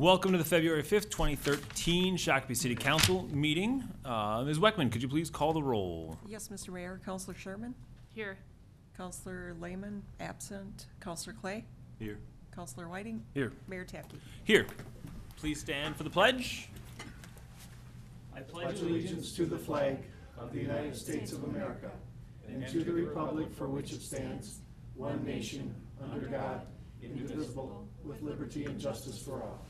Welcome to the February 5th, 2013 Shakopee City Council meeting. Ms. Weckman, could you please call the roll? Yes, Mr. Mayor. Councilor Sherman? Here. Councilor Lehman? Absent. Councilor Clay? Here. Councilor Whiting? Here. Mayor Tapke? Here. Please stand for the pledge. I pledge allegiance to the flag of the United States of America and to the republic for which it stands, one nation, under God, indivisible, with liberty and justice for all.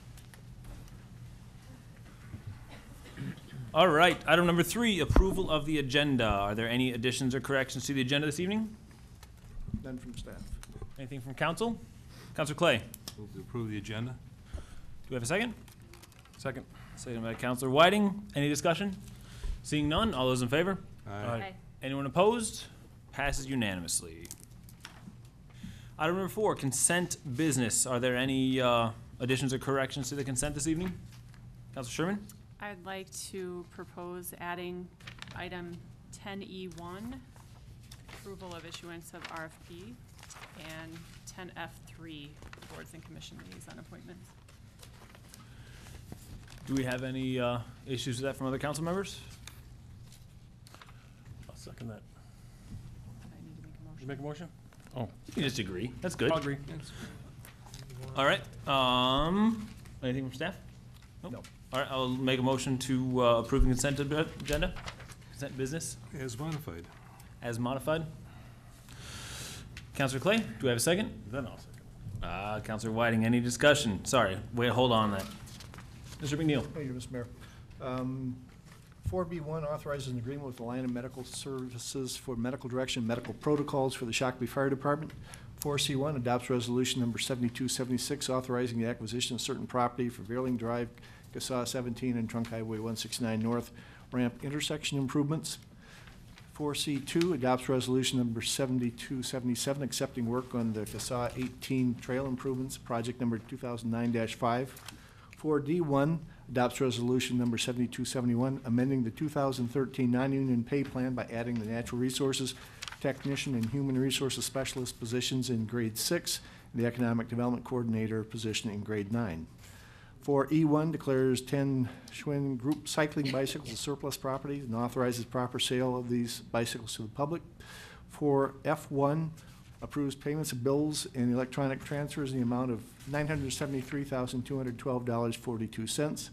All right, item number 3, approval of the agenda. Are there any additions or corrections to the agenda this evening? None from staff. Anything from council? Councilor Clay, Move to approve the agenda. do we have a second? Second. Second by Councilor Whiting. Any discussion? Seeing none, all those in favor? Aye. Anyone opposed? Passes unanimously. Item number 4, consent business. Are there any additions or corrections to the consent this evening? Councilor Sherman? I'd like to propose adding item 10E1, approval of issuance of RFP, and 10F3, boards and commission liaison appointments. Do we have any issues with that from other council members? I'll second that. I need to make a motion. You make a motion? Oh, You can just agree. That's good. I'll agree. All right. Anything from staff? Nope. No. All right, I'll make a motion to approve the consent agenda, consent business As modified. as modified. Councilor Clay, do we have a second? Then I'll second. Councilor Whiting, any discussion? Sorry, wait, hold on that. Mr. McNeil. Thank you, Mr. Mayor. 4B1 authorizes an agreement with Alliant Medical Services for medical direction and medical protocols for the Shakopee Fire Department. 4C1 adopts resolution number 7276 authorizing the acquisition of certain property for Veerling Drive, CASA 17 and Trunk Highway 169 North ramp intersection improvements. 4C2 adopts resolution number 7277 accepting work on the CASA 18 trail improvements, project number 2009-5. 4D1 adopts resolution number 7271 amending the 2013 non-union pay plan by adding the natural resources technician and human resources specialist positions in grade 6 and the economic development coordinator position in grade 9. 4E1 declares 10 Schwinn Group cycling bicycles as surplus property and authorizes proper sale of these bicycles to the public. 4F1 approves payments of bills and electronic transfers in the amount of $973,212.42.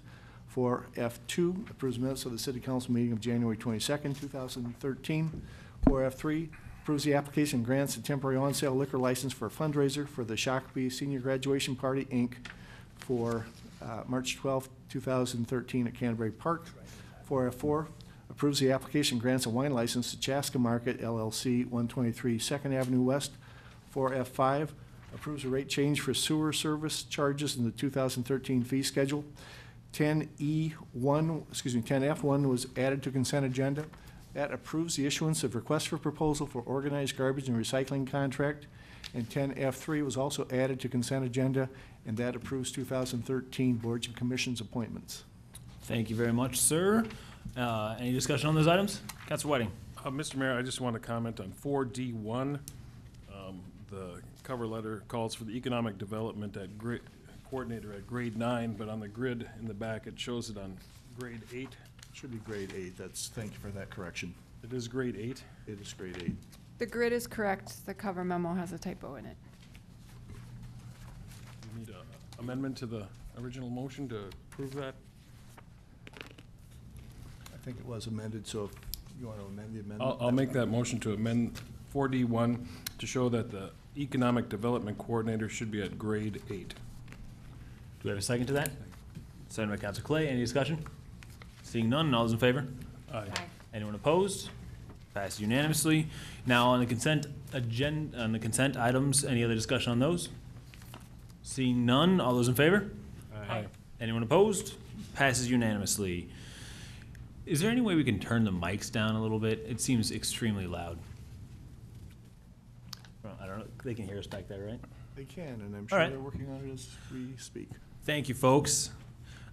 4F2 approves minutes of the City Council meeting of January 22nd, 2013. 4F3 approves the application and grants a temporary on-sale liquor license for a fundraiser for the Shakopee Senior Graduation Party, Inc. for March 12th, 2013 at Canterbury Park. 4F4 approves the application and grants a wine license to Chaska Market, LLC, 123 2nd Avenue West. 4F5 approves a rate change for sewer service charges in the 2013 fee schedule. 10F1 was added to consent agenda. That approves the issuance of requests for proposal for organized garbage and recycling contract. And 10F3 was also added to consent agenda, and that approves 2013 boards and commissions appointments. Thank you very much, sir. Any discussion on those items? Councilor Whiting. Mr. Mayor, I just want to comment on 4D1. The cover letter calls for the economic development at coordinator at grade 9, but on the grid in the back, it shows it on grade 8. Should be grade 8. Thank you for that correction. It is grade 8. It is grade 8. The grid is correct. The cover memo has a typo in it. You need an amendment to the original motion to approve that? I think it was amended, so if you want to amend the amendment. I'll make that motion to amend 4D1 to show that the economic development coordinator should be at grade 8. Do we have a second to that? Second by Councilor Clay. Any discussion? Seeing none, all those in favor? Aye. Anyone opposed? Passed unanimously. Now on the consent agenda, on the consent items, any other discussion on those? Seeing none, all those in favor? Aye. Anyone opposed? Passes unanimously. Is there any way we can turn the mics down a little bit? It seems extremely loud. Well, I don't know, they can hear us back there, right? They can, and I'm All sure right. they're working on it as we speak. Thank you, folks.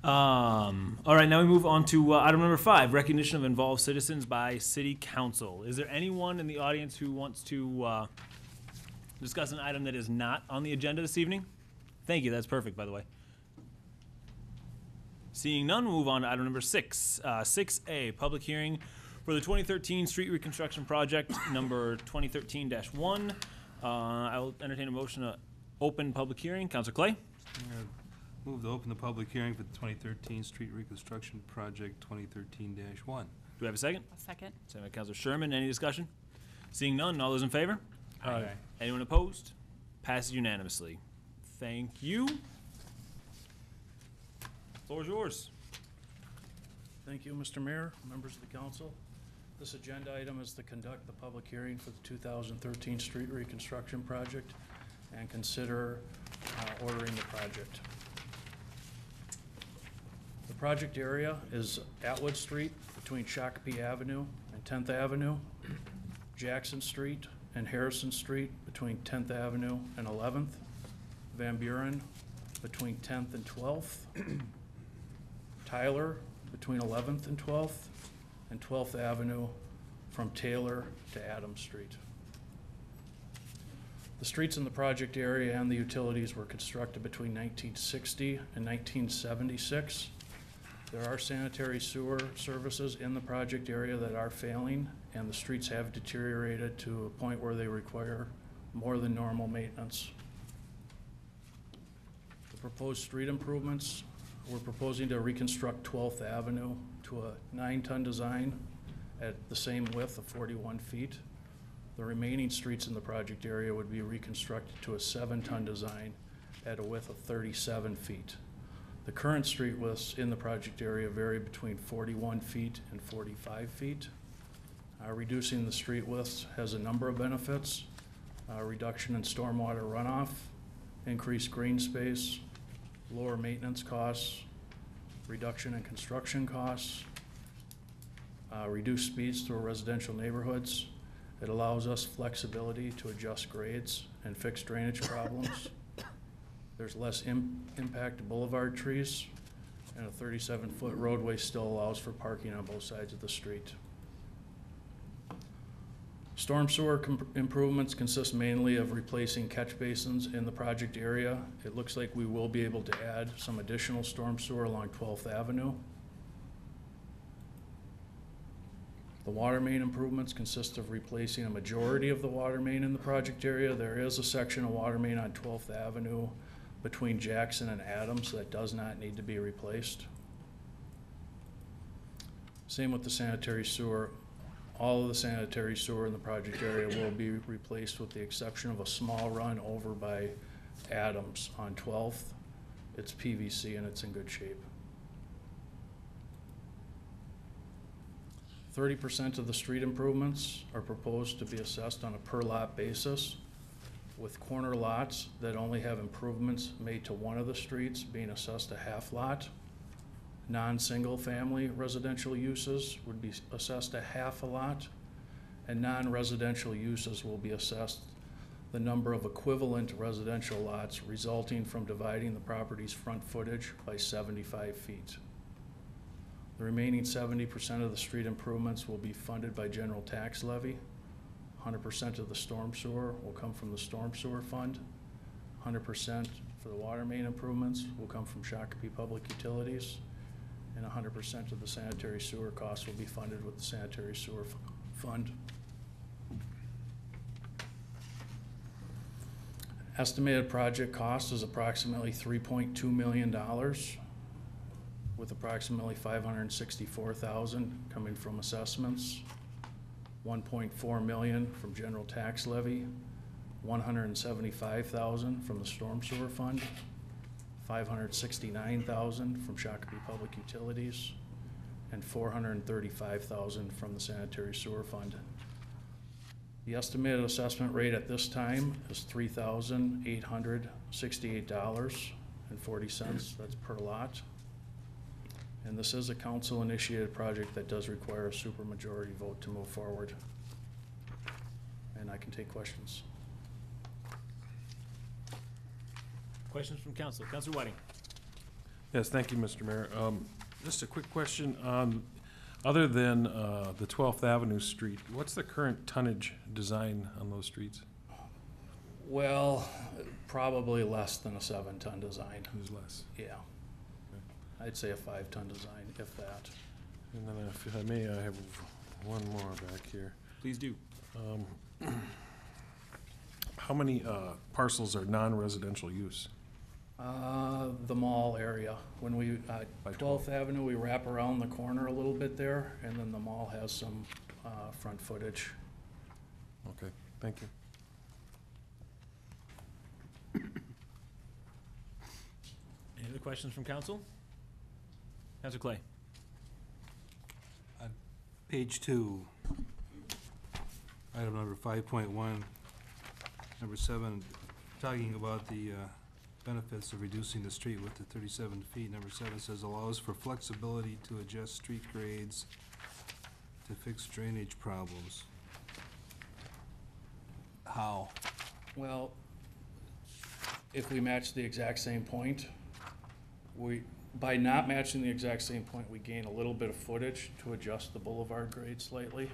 All right, now we move on to item number 5, recognition of involved citizens by City Council. Is there anyone in the audience who wants to discuss an item that is not on the agenda this evening? Thank you, that's perfect, by the way. Seeing none, we'll move on to item number 6. 6A, public hearing for the 2013 street reconstruction project, number 2013-1. I will entertain a motion to open public hearing. Counselor Clay? Move to open the public hearing for the 2013 street reconstruction project 2013-1. Do we have a second? A second. Second by Counselor Sherman. Any discussion? Seeing none, all those in favor? Aye. Anyone opposed? Passes unanimously. Thank you. Floor is yours. Thank you, Mr. Mayor, members of the council. This agenda item is to conduct the public hearing for the 2013 street reconstruction project and consider ordering the project. The project area is Atwood Street between Shakopee Avenue and 10th Avenue, Jackson Street and Harrison Street between 10th Avenue and 11th, Van Buren between 10th and 12th, Tyler between 11th and 12th Avenue from Taylor to Adams Street. The streets in the project area and the utilities were constructed between 1960 and 1976. There are sanitary sewer services in the project area that are failing, and the streets have deteriorated to a point where they require more than normal maintenance. The proposed street improvements, we're proposing to reconstruct 12th Avenue to a 9-ton design at the same width of 41 feet. The remaining streets in the project area would be reconstructed to a 7-ton design at a width of 37 feet. The current street widths in the project area vary between 41 feet and 45 feet. Reducing the street widths has a number of benefits. Reduction in stormwater runoff, increased green space, lower maintenance costs, reduction in construction costs, reduced speeds through residential neighborhoods. It allows us flexibility to adjust grades and fix drainage problems. There's less impact to boulevard trees, and a 37-foot roadway still allows for parking on both sides of the street. Storm sewer improvements consist mainly of replacing catch basins in the project area. It looks like we will be able to add some additional storm sewer along 12th Avenue. The water main improvements consist of replacing a majority of the water main in the project area. There is a section of water main on 12th Avenue between Jackson and Adams that does not need to be replaced. Same with the sanitary sewer. All of the sanitary sewer in the project area will be replaced with the exception of a small run over by Adams on 12th. It's PVC and it's in good shape. 30% of the street improvements are proposed to be assessed on a per lot basis, with corner lots that only have improvements made to one of the streets being assessed a half lot. Non-single family residential uses would be assessed a half a lot, and non-residential uses will be assessed the number of equivalent residential lots resulting from dividing the property's front footage by 75 feet. The remaining 70% of the street improvements will be funded by general tax levy. 100% of the storm sewer will come from the storm sewer fund. 100% for the water main improvements will come from Shakopee Public Utilities. And 100% of the sanitary sewer costs will be funded with the sanitary sewer fund. Estimated project cost is approximately $3.2 million, with approximately $564,000 coming from assessments, $1.4 million from general tax levy, $175,000 from the storm sewer fund, $569,000 from Shakopee Public Utilities, and $435,000 from the sanitary sewer fund. The estimated assessment rate at this time is $3,868.40. That's per lot. And this is a council-initiated project that does require a supermajority vote to move forward. And I can take questions. Questions from council. Councilor Whiting. Yes, thank you, Mr. Mayor. Just a quick question on, other than the 12th Avenue Street, what's the current tonnage design on those streets? Well, probably less than a 7-ton design. Who's less? Yeah. I'd say a 5-ton design, if that. And then if I may, I have one more back here. Please do. How many parcels are non-residential use? The mall area. When we, By 12th Avenue, we wrap around the corner a little bit there, and then the mall has some front footage. Okay, thank you. Any other questions from council? Councilor Clay? Page 2, item number 5.1, number 7, talking about the benefits of reducing the street width to 37 feet. Number 7 says allows for flexibility to adjust street grades to fix drainage problems. How? Well, if we match the exact same point, by not matching the exact same point, we gain a little bit of footage to adjust the boulevard grade slightly.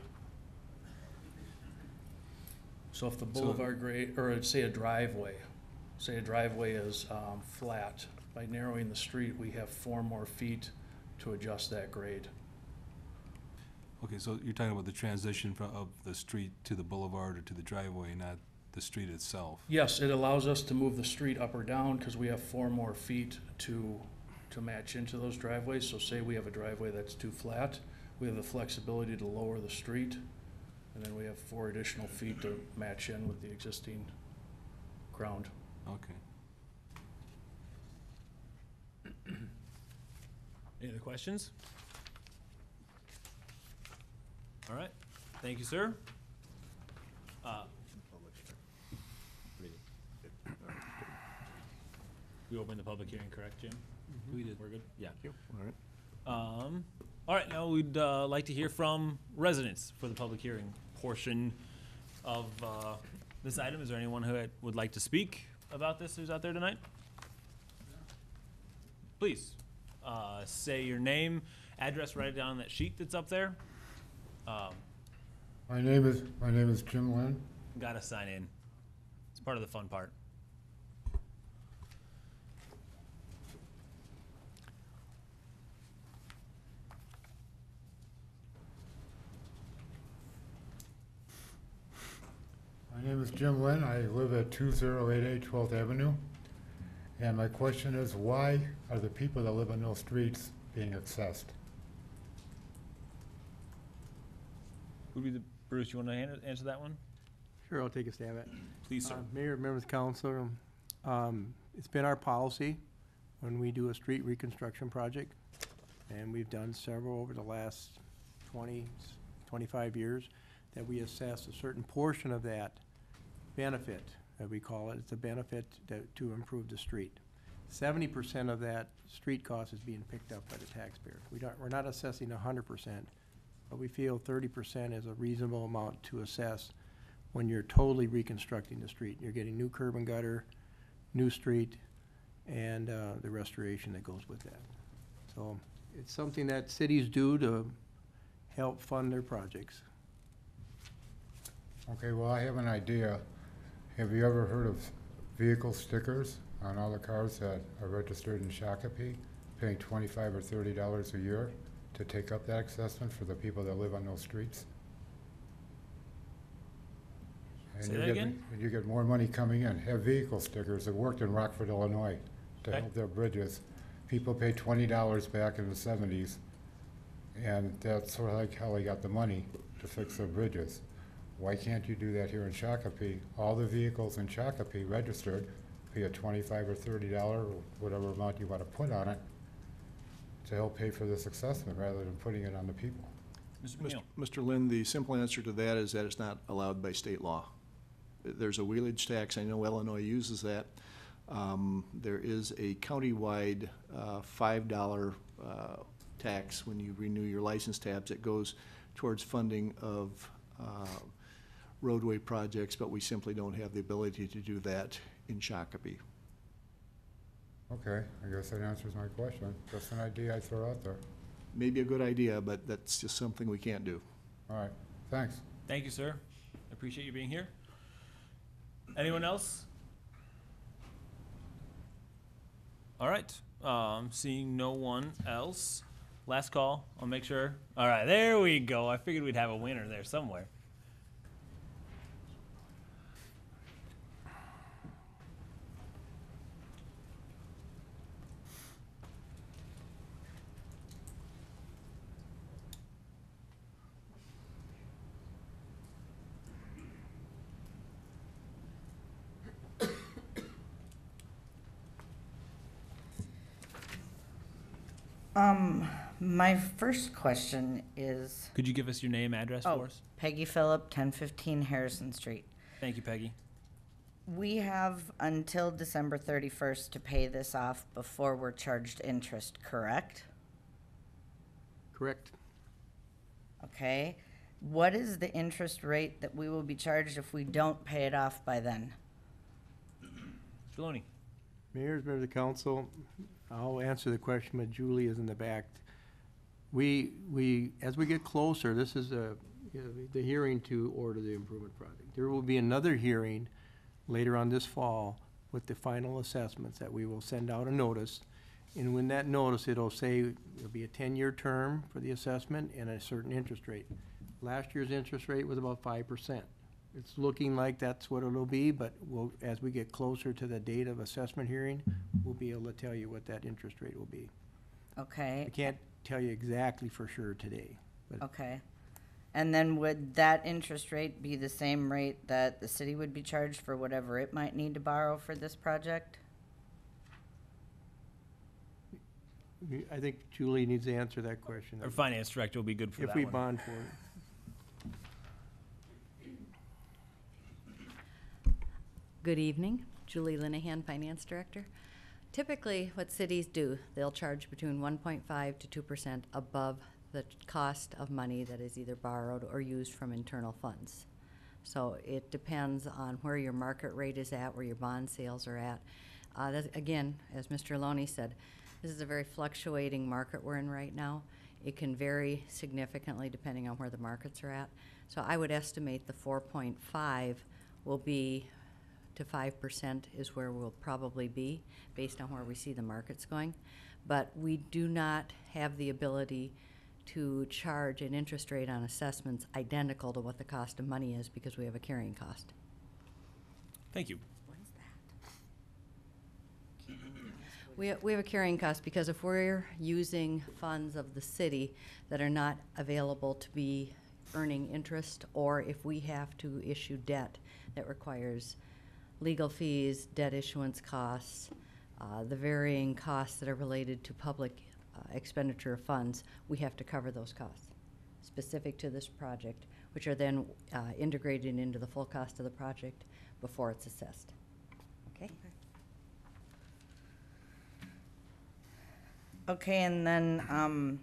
So if the boulevard grade, or say a driveway is flat, by narrowing the street, we have 4 more feet to adjust that grade. Okay, so you're talking about the transition of the street to the boulevard or to the driveway, not the street itself? Yes, it allows us to move the street up or down because we have 4 more feet to match into those driveways. So say we have a driveway that's too flat, we have the flexibility to lower the street, and then we have 4 additional feet to match in with the existing ground. Okay. Any other questions? All right, thank you, sir. We opened the public hearing, correct, Jim? We did. We're good? Yeah. All right. All right, now we'd like to hear from residents for the public hearing portion of this item. Is there anyone who would like to speak about this who's out there tonight? Please, say your name, address, write it down on that sheet that's up there. My name is Jim Lynn. Gotta sign in. It's part of the fun part. My name is Jim Lynn. I live at 2088 12th Avenue. And my question is, why are the people that live on those streets being assessed? Would be the, Bruce, you wanna answer that one? Sure, I'll take a stab at it. Please, sir. Mayor, members of council, it's been our policy when we do a street reconstruction project, and we've done several over the last 20, 25 years, that we assess a certain portion of that benefit, that we call it. It's a benefit to improve the street. 70% of that street cost is being picked up by the taxpayer. We're not assessing 100%, but we feel 30% is a reasonable amount to assess when you're totally reconstructing the street. You're getting new curb and gutter, new street, and the restoration that goes with that. So it's something that cities do to help fund their projects. Okay, well, I have an idea. Have you ever heard of vehicle stickers on all the cars that are registered in Shakopee, paying $25 or $30 a year to take up that assessment for the people that live on those streets? And Say that again? You get more money coming in. Have vehicle stickers that worked in Rockford, Illinois, to Okay. help their bridges. People paid $20 back in the 70s, and that's sort of like how they got the money to fix their bridges. Why can't you do that here in Shakopee? All the vehicles in Shakopee registered, pay a $25 or $30, or whatever amount you want to put on it, to help pay for this assessment rather than putting it on the people. Mr. McNeil. Mr. Lynn, the simple answer to that is that it's not allowed by state law. There's a wheelage tax. I know Illinois uses that. There is a countywide $5 tax when you renew your license tabs. It goes towards funding of roadway projects, but we simply don't have the ability to do that in Shakopee. Okay, I guess that answers my question. Just an idea I throw out there. Maybe a good idea, but that's just something we can't do. All right, thanks. Thank you, sir. I appreciate you being here. Anyone else? All right, Seeing no one else. Last call. I'll make sure. All right, there we go. I figured we'd have a winner there somewhere. My first question is, Could you give us your name, address for us? Peggy Phillip, 1015 Harrison Street. Thank you, Peggy. We have until December 31st to pay this off before we're charged interest, correct? Correct. Okay. What is the interest rate that we will be charged if we don't pay it off by then? Maloney. Mayor's, members of the council, I'll answer the question, but Julie is in the back. As we get closer, this is the hearing to order the improvement project. There will be another hearing later on this fall with the final assessments that we will send out a notice. And when that notice, it'll say it'll be a 10-year term for the assessment and a certain interest rate. Last year's interest rate was about 5%. It's looking like that's what it'll be, but as we get closer to the date of assessment hearing, we'll be able to tell you what that interest rate will be. Okay. I can't tell you exactly for sure today, but Okay. And then would that interest rate be the same rate that the city would be charged for whatever it might need to borrow for this project? I think Julie needs to answer that question. Our finance director will be good for If that we one. bond for it. Good evening, Julie Linehan, Finance Director. Typically, what cities do, they'll charge between 1.5 to 2% above the cost of money that is either borrowed or used from internal funds. So it depends on where your market rate is at, where your bond sales are at. Again, as Mr. Loney said, this is a very fluctuating market we're in right now. It can vary significantly depending on where the markets are at. So I would estimate the 4.5 will be to 5% is where we'll probably be based on where we see the markets going. But we do not have the ability to charge an interest rate on assessments identical to what the cost of money is because we have a carrying cost. Thank you. What is that? We have a carrying cost because if we're using funds of the city that are not available to be earning interest, or if we have to issue debt that requires legal fees, debt issuance costs, the varying costs that are related to public expenditure of funds, we have to cover those costs specific to this project, which are then integrated into the full cost of the project before it's assessed. Okay? Okay, and then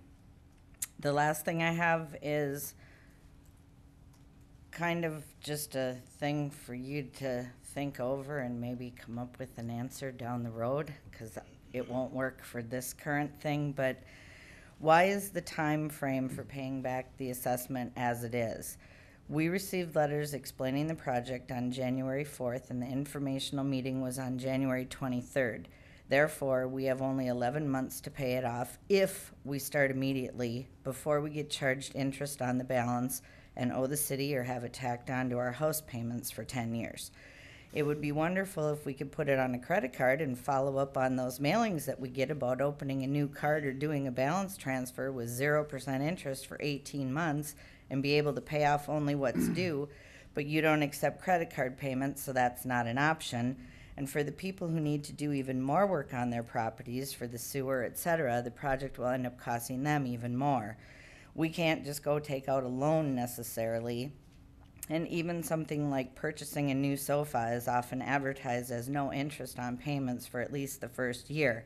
the last thing I have is kind of just a thing for you to think over and maybe come up with an answer down the road, because it won't work for this current thing, but why is the time frame for paying back the assessment as it is? We received letters explaining the project on January 4th, and the informational meeting was on January 23rd. Therefore, we have only 11 months to pay it off if we start immediately before we get charged interest on the balance and owe the city or have it tacked on to our house payments for 10 years. It would be wonderful if we could put it on a credit card and follow up on those mailings that we get about opening a new card or doing a balance transfer with 0% interest for 18 months and be able to pay off only what's due, but you don't accept credit card payments, so that's not an option. And for the people who need to do even more work on their properties, for the sewer, etc., the project will end up costing them even more. We can't just go take out a loan necessarily. And even something like purchasing a new sofa is often advertised as no interest on payments for at least the first year.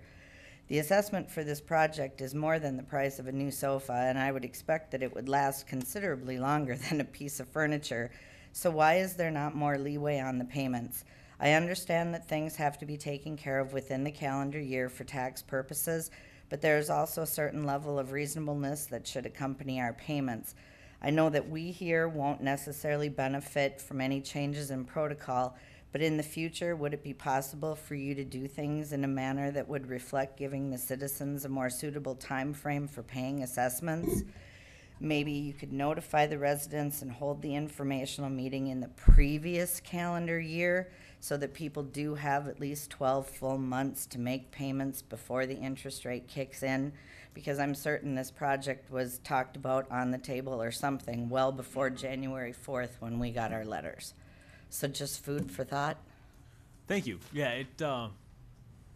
The assessment for this project is more than the price of a new sofa, and I would expect that it would last considerably longer than a piece of furniture. So why is there not more leeway on the payments? I understand that things have to be taken care of within the calendar year for tax purposes, but there is also a certain level of reasonableness that should accompany our payments. I know that we here won't necessarily benefit from any changes in protocol, But in the future, would it be possible for you to do things in a manner that would reflect giving the citizens a more suitable time frame for paying assessments? Maybe you could notify the residents and hold the informational meeting in the previous calendar year so that people do have at least 12 full months to make payments before the interest rate kicks in. Because I'm certain this project was talked about on the table or something well before January 4th when we got our letters. So just food for thought. Thank you. Yeah, it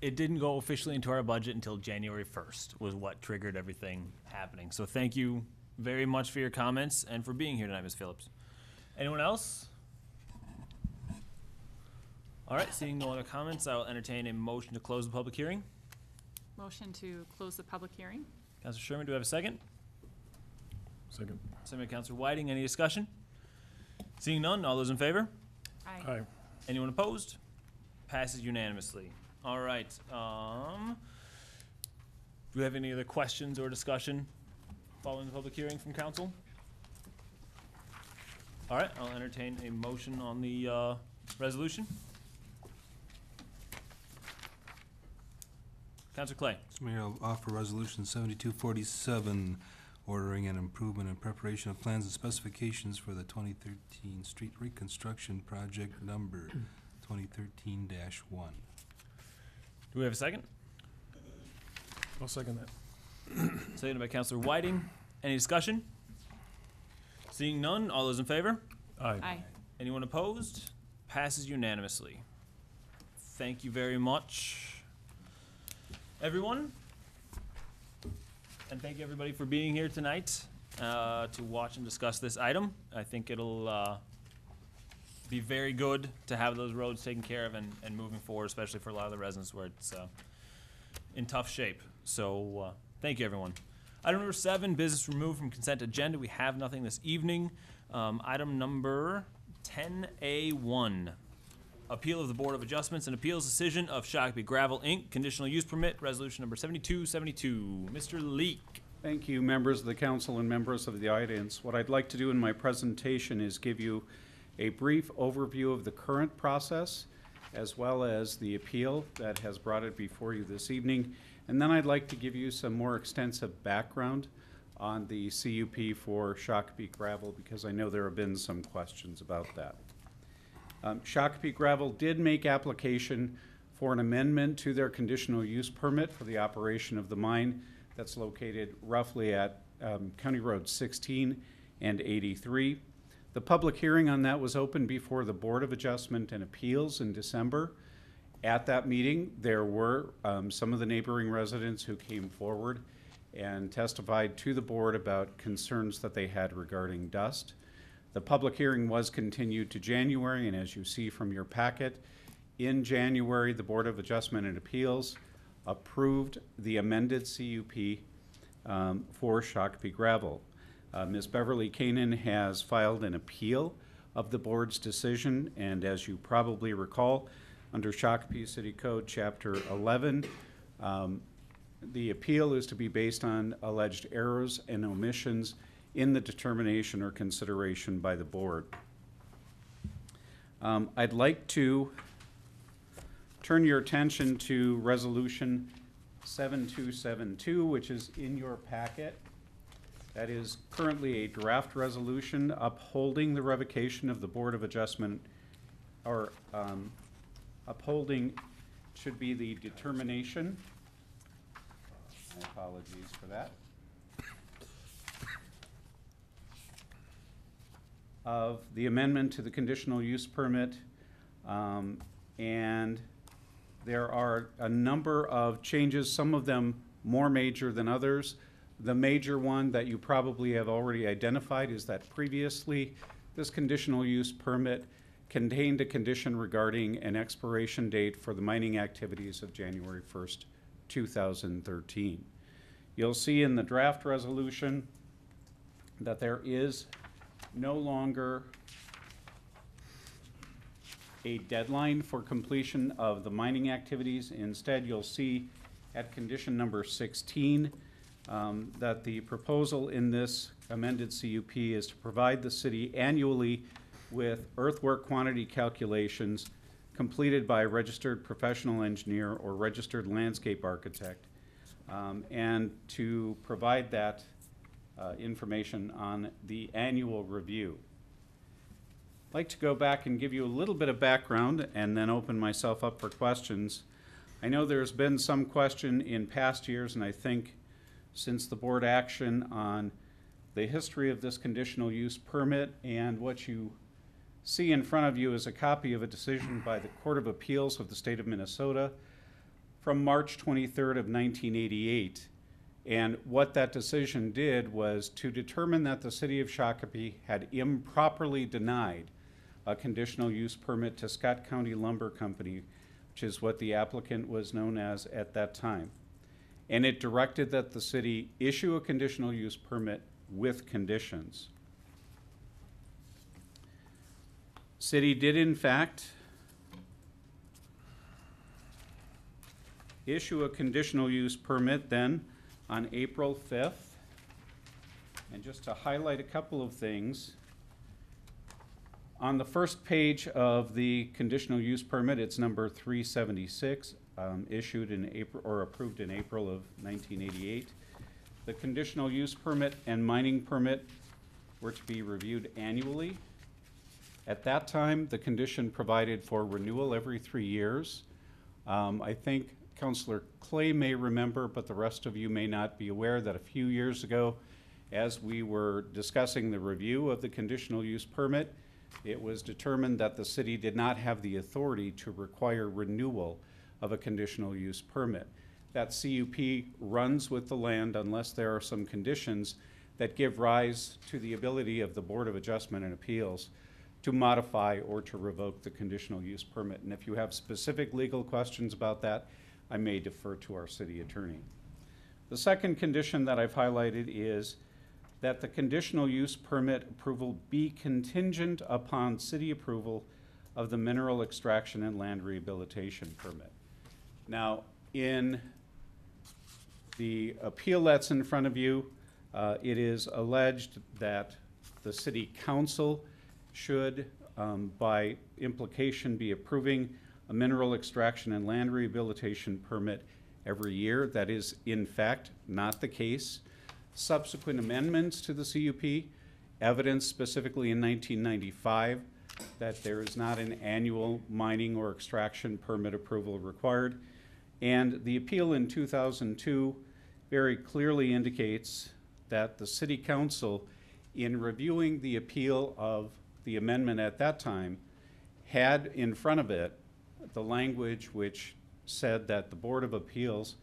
didn't go officially into our budget until January 1st was what triggered everything happening. So thank you very much for your comments and for being here tonight, Ms. Phillips. Anyone else? All right, seeing no other comments, I will entertain a motion to close the public hearing. Motion to close the public hearing? Councilor Sherman, do I have a second? Second. Second by Councilor Whiting. Any discussion? Seeing none, all those in favor? Aye. Anyone opposed? Passes unanimously. All right. Do we have any other questions or discussion following the public hearing from council? All right, I'll entertain a motion on the resolution. Councilor Clay. Mr. Mayor, I'll offer Resolution 7247, ordering an improvement and preparation of plans and specifications for the 2013 street reconstruction project number 2013-1. Do we have a second? I'll second that. Seconded by Councilor Whiting. Any discussion? Seeing none, all those in favor? Aye. Anyone opposed? Passes unanimously. Thank you very much, everyone. And thank you everybody for being here tonight to watch and discuss this item. I think it'll be very good to have those roads taken care of and moving forward, especially for a lot of the residents where it's in tough shape. So thank you, everyone. Item number 7, business removed from consent agenda. We have nothing this evening. Item number 10A1. Appeal of the Board of Adjustments and Appeals decision of Shakopee Gravel, Inc., conditional use permit, resolution number 7272. Mr. Leek. Thank you, members of the council and members of the audience. What I'd like to do in my presentation is give you a brief overview of the current process, as well as the appeal that has brought it before you this evening. And then I'd like to give you some more extensive background on the CUP for Shakopee Gravel, because I know there have been some questions about that. Shakopee Gravel did make application for an amendment to their conditional use permit for the operation of the mine that's located roughly at County Road 16 and 83. The public hearing on that was open before the Board of Adjustment and Appeals in December. At that meeting, there were some of the neighboring residents who came forward and testified to the board about concerns that they had regarding dust. The public hearing was continued to January, and as you see from your packet, in January, the Board of Adjustment and Appeals approved the amended CUP for Shakopee Gravel. Ms. Beverly Kanan has filed an appeal of the board's decision, and as you probably recall, under Shakopee City Code Chapter 11, the appeal is to be based on alleged errors and omissions in the determination or consideration by the board. I'd like to turn your attention to Resolution 7272, which is in your packet. That is currently a draft resolution upholding the revocation of the Board of Adjustment, or upholding should be the determination. My apologies for that. Of the amendment to the conditional use permit, and there are a number of changes, some of them more major than others. The major one that you probably have already identified is that previously this conditional use permit contained a condition regarding an expiration date for the mining activities of January 1st, 2013. You'll see in the draft resolution that there is no longer a deadline for completion of the mining activities. Instead, you'll see at condition number 16 that the proposal in this amended CUP is to provide the city annually with earthwork quantity calculations completed by a registered professional engineer or registered landscape architect, and to provide that information on the annual review. I'd like to go back and give you a little bit of background and then open myself up for questions. I know there's been some question in past years, and I think since the board action on the history of this conditional use permit, and what you see in front of you is a copy of a decision by the Court of Appeals of the state of Minnesota from March 23rd of 1988. And what that decision did was to determine that the city of Shakopee had improperly denied a conditional use permit to Scott County Lumber Company, which is what the applicant was known as at that time. And it directed that the city issue a conditional use permit with conditions. City did in fact issue a conditional use permit then on April 5th. And just to highlight a couple of things, on the first page of the conditional use permit, it's number 376, issued in April, or approved in April of 1988. The conditional use permit and mining permit were to be reviewed annually. At that time, the condition provided for renewal every 3 years. I think Councilor Clay may remember, but the rest of you may not be aware that a few years ago, as we were discussing the review of the conditional use permit, it was determined that the city did not have the authority to require renewal of a conditional use permit. That CUP runs with the land unless there are some conditions that give rise to the ability of the Board of Adjustment and Appeals to modify or to revoke the conditional use permit. And if you have specific legal questions about that, I may defer to our city attorney. The second condition that I've highlighted is that the conditional use permit approval be contingent upon city approval of the mineral extraction and land rehabilitation permit. Now, in the appeal that's in front of you, it is alleged that the city council should, by implication, be approving a mineral extraction and land rehabilitation permit every year. That is, in fact, not the case. Subsequent amendments to the CUP evidence specifically in 1995 that there is not an annual mining or extraction permit approval required. And the appeal in 2002 very clearly indicates that the city council, in reviewing the appeal of the amendment at that time, had in front of it the language which said that the Board of Appeals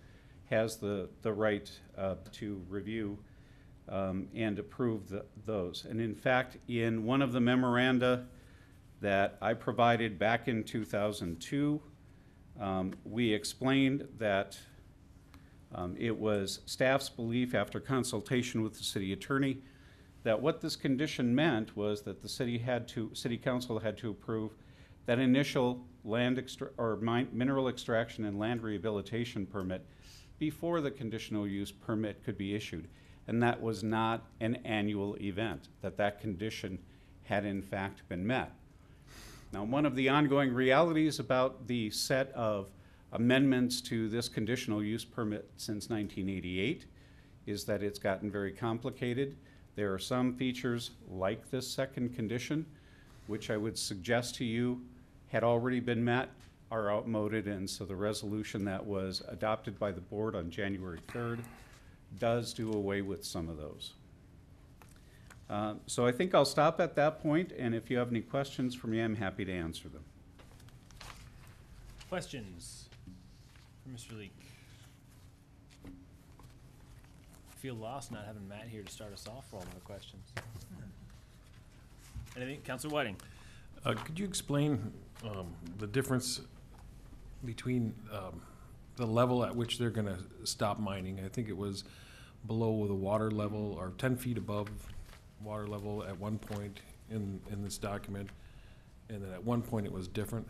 has the right to review and approve those. And in fact, in one of the memoranda that I provided back in 2002, we explained that it was staff's belief, after consultation with the city attorney, that what this condition meant was that the city council had to approve that initial mineral extraction and land rehabilitation permit before the conditional use permit could be issued. And that was not an annual event, that condition had in fact been met. Now, one of the ongoing realities about the set of amendments to this conditional use permit since 1988 is that it's gotten very complicated. There are some features like this second condition, which I would suggest to you had already been met, are outmoded, and so the resolution that was adopted by the board on January 3rd does do away with some of those. So I think I'll stop at that point, and if you have any questions for me, I'm happy to answer them. Questions for Mr. Leek? I feel lost not having Matt here to start us off for all my questions. Anything, Councilor Whiting? Could you explain the difference between the level at which they're going to stop mining? I think it was below the water level, or 10 feet above water level at one point in this document, and then at one point it was different.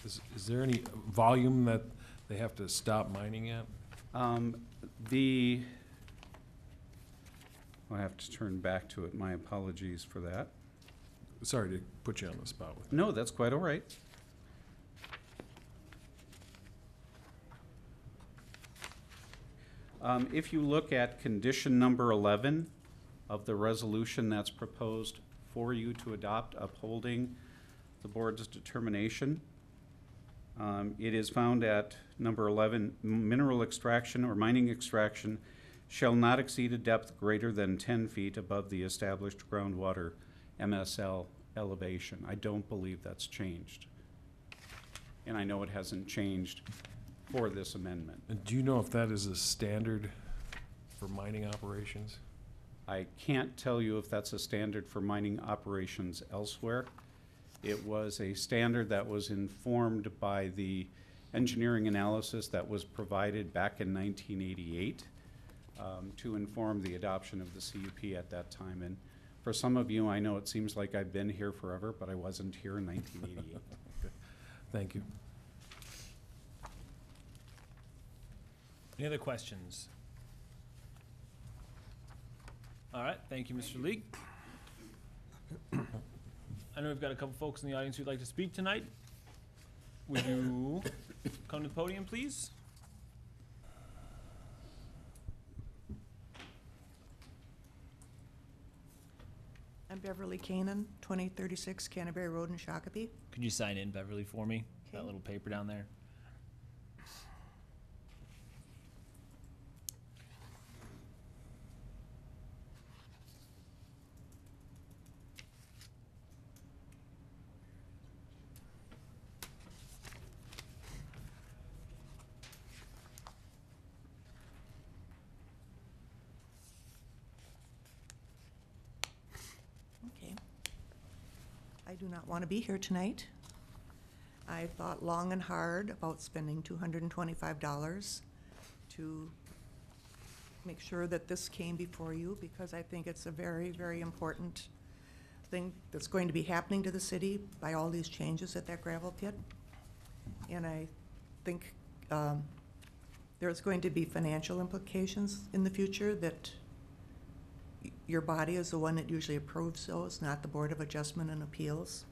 Is there any volume that they have to stop mining at? I have to turn back to it. My apologies for that. sorry to put you on the spot with. No, that's quite all right. If you look at condition number 11 of the resolution that's proposed for you to adopt upholding the board's determination, it is found at number 11, mineral extraction or mining extraction shall not exceed a depth greater than 10 feet above the established groundwater MSL elevation. I don't believe that's changed. And I know it hasn't changed for this amendment. And do you know if that is a standard for mining operations? I can't tell you if that's a standard for mining operations elsewhere. It was a standard that was informed by the engineering analysis that was provided back in 1988 to inform the adoption of the CUP at that time. And for some of you, I know it seems like I've been here forever, but I wasn't here in 1988. Thank you. Any other questions? All right, thank you, Mr. Leek. I know we've got a couple folks in the audience who'd like to speak tonight. Would you come to the podium, please? I'm Beverly Kanan, 2036 Canterbury Road in Shakopee. Could you sign in, Beverly, for me? That Okay. little paper down there. Okay. I do not want to be here tonight. I thought long and hard about spending $225 to make sure that this came before you, because I think it's a very, very important thing that's going to be happening to the city by all these changes at that gravel pit. And I think there's going to be financial implications in the future that your body is the one that usually approves those, not the Board of Adjustment and Appeals.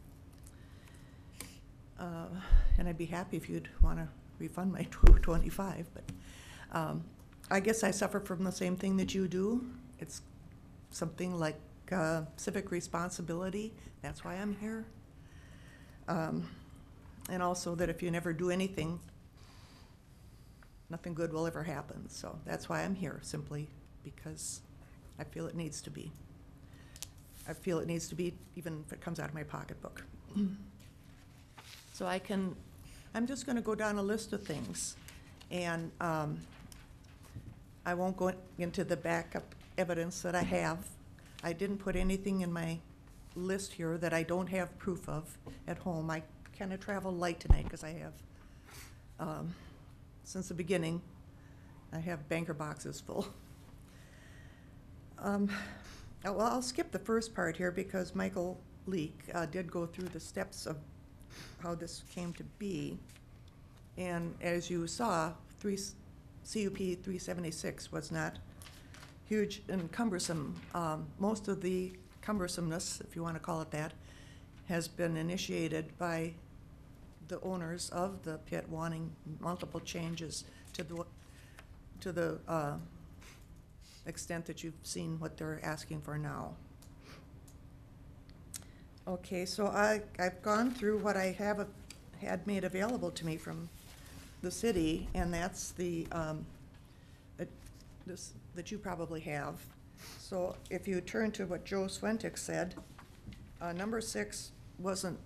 And I'd be happy if you'd want to refund my $225, but I guess I suffer from the same thing that you do. It's something like civic responsibility. That's why I'm here. And also that if you never do anything, nothing good will ever happen. So that's why I'm here, simply because I feel it needs to be. I feel it needs to be, even if it comes out of my pocketbook. So I'm just going to go down a list of things, and I won't go into the backup evidence that I have. I didn't put anything in my list here that I don't have proof of at home. I kind of travel light tonight because I have, since the beginning, I have banker boxes full. Well, I'll skip the first part here because Michael Leek did go through the steps of how this came to be. And as you saw, CUP 376 was not huge and cumbersome. Most of the cumbersomeness, if you want to call it that, has been initiated by the owners of the pit wanting multiple changes to the extent that you've seen what they're asking for now. Okay, so I've gone through what I had made available to me from the city, and that's the this that you probably have. So if you turn to what Joe Swentic said, number 6 wasn't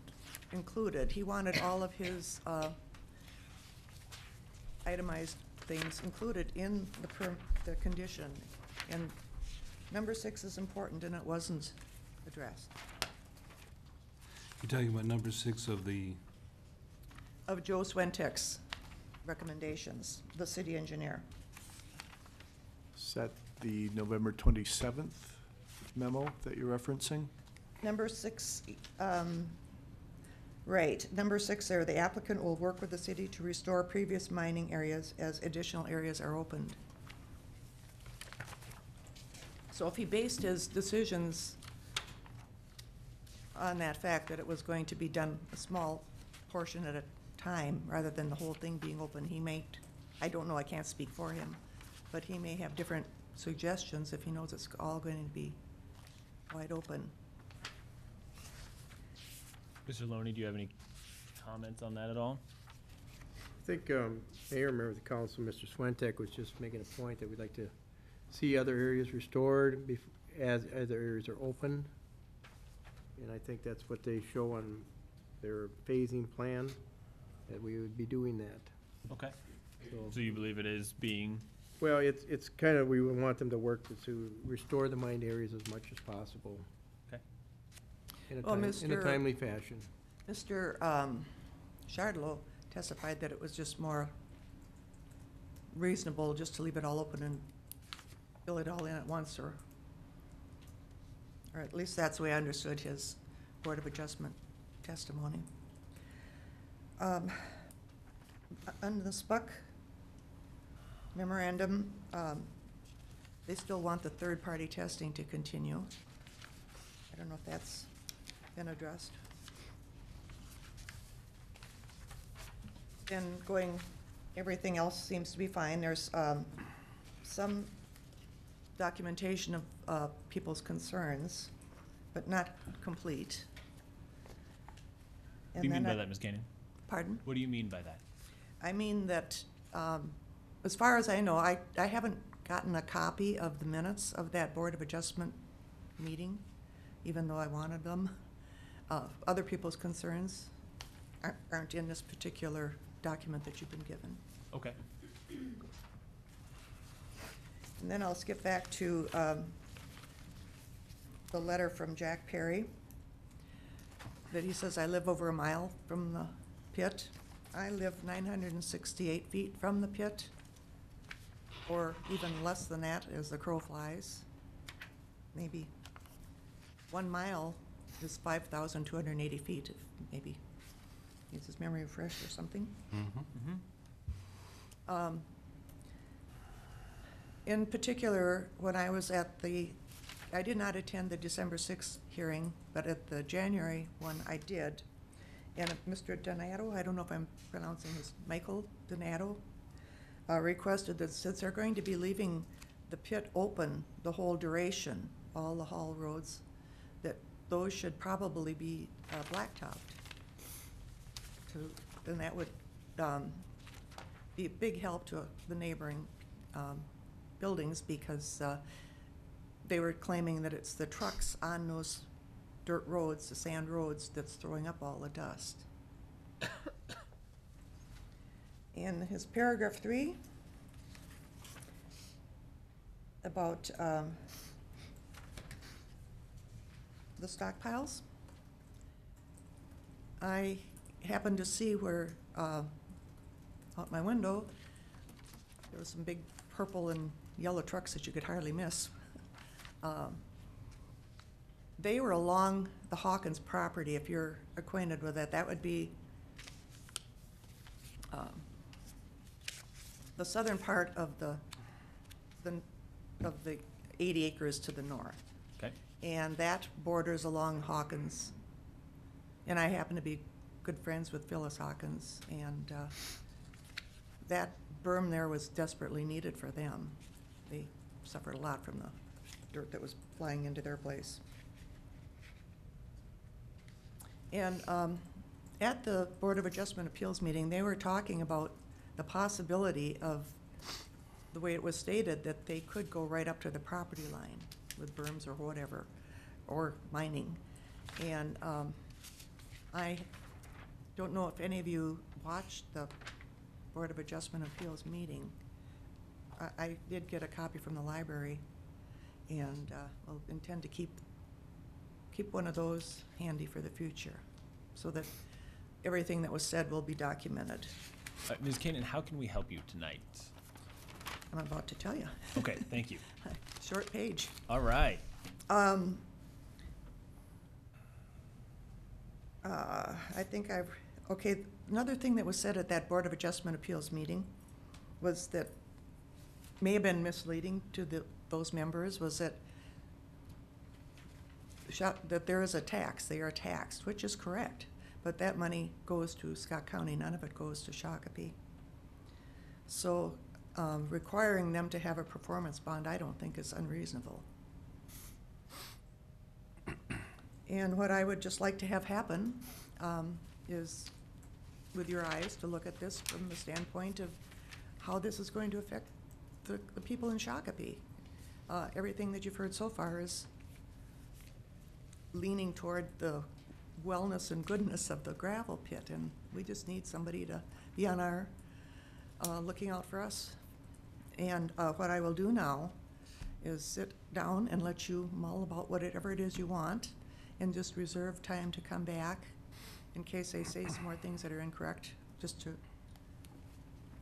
included. He wanted all of his itemized things included in the condition, and number 6 is important, and it wasn't addressed. You're talking about number 6 of the, Of Joe Swentic's recommendations, the city engineer. Is that the November 27th memo that you're referencing? Number 6, right, number 6 there, the applicant will work with the city to restore previous mining areas as additional areas are opened. So if he based his decisions on that fact that it was going to be done a small portion at a time, rather than the whole thing being open. He may, I don't know, I can't speak for him, but he may have different suggestions if he knows it's all going to be wide open. Mr. Loney, do you have any comments on that at all? I think, Mayor, member of the council, Mr. Swentek was just making a point that we'd like to see other areas restored as other areas are open. And I think that's what they show on their phasing plan, that we would be doing that. Okay. So, So you believe it is being, well, it's kind of, we would want them to work to restore the mined areas as much as possible. Okay. In a Well, in a Mr. timely fashion. Mr. Chardlow testified that it was just more reasonable just to leave it all open and fill it all in at once, or at least that's the way I understood his Board of Adjustment testimony. On the Spuck memorandum, they still want the third-party testing to continue. I don't know if that's been addressed. And everything else seems to be fine. There's some documentation of people's concerns, but not complete. what do you mean by that, Ms. Gannon? Pardon? What do you mean by that? I mean that, as far as I know, I haven't gotten a copy of the minutes of that Board of Adjustment meeting, even though I wanted them. Other people's concerns aren't in this particular document that you've been given. Okay. And then I'll skip back to the letter from Jack Perry, that he says, I live over a mile from the pit. I live 968 feet from the pit, or even less than that as the crow flies. Maybe 1 mile is 5,280 feet, if maybe needs his memory refreshed or something. In particular, when I was at I did not attend the December 6th hearing, but at the January one I did. And Mr. Donato, I don't know if I'm pronouncing his, Michael Donato, requested that since they're going to be leaving the pit open the whole duration, all the haul roads, that those should probably be blacktopped. And that would be a big help to the neighboring buildings, because they were claiming that it's the trucks on those dirt roads, the sand roads, that's throwing up all the dust. In his paragraph 3, about the stockpiles, I happened to see where, out my window, there was some big purple and yellow trucks that you could hardly miss. They were along the Hawkins property. If you're acquainted with that, that would be the southern part of the 80 acres to the north. Okay. And that borders along Hawkins. And I happen to be good friends with Phyllis Hawkins, and that berm there was desperately needed for them. They suffered a lot from the dirt that was flying into their place. And at the Board of Adjustment Appeals meeting, they were talking about the possibility of, the way it was stated, that they could go right up to the property line with berms or whatever, or mining. And I don't know if any of you watched the Board of Adjustment Appeals meeting. I did get a copy from the library, and I'll intend to keep one of those handy for the future, so that everything that was said will be documented. Ms. Kanan, how can we help you tonight? I'm about to tell you. Okay, thank you. Short page. All right. I think okay, another thing that was said at that Board of Adjustment Appeals meeting was that, may have been misleading to those members, was that that there is a tax, they are taxed, which is correct. But that money goes to Scott County, none of it goes to Shakopee. So requiring them to have a performance bond, I don't think is unreasonable. And what I would just like to have happen is, with your eyes, to look at this from the standpoint of how this is going to affect the people in Shakopee. Everything that you've heard so far is leaning toward the wellness and goodness of the gravel pit, and we just need somebody to be on our, looking out for us. And what I will do now is sit down and let you mull about whatever it is you want, and just reserve time to come back in case I say some more things that are incorrect, just to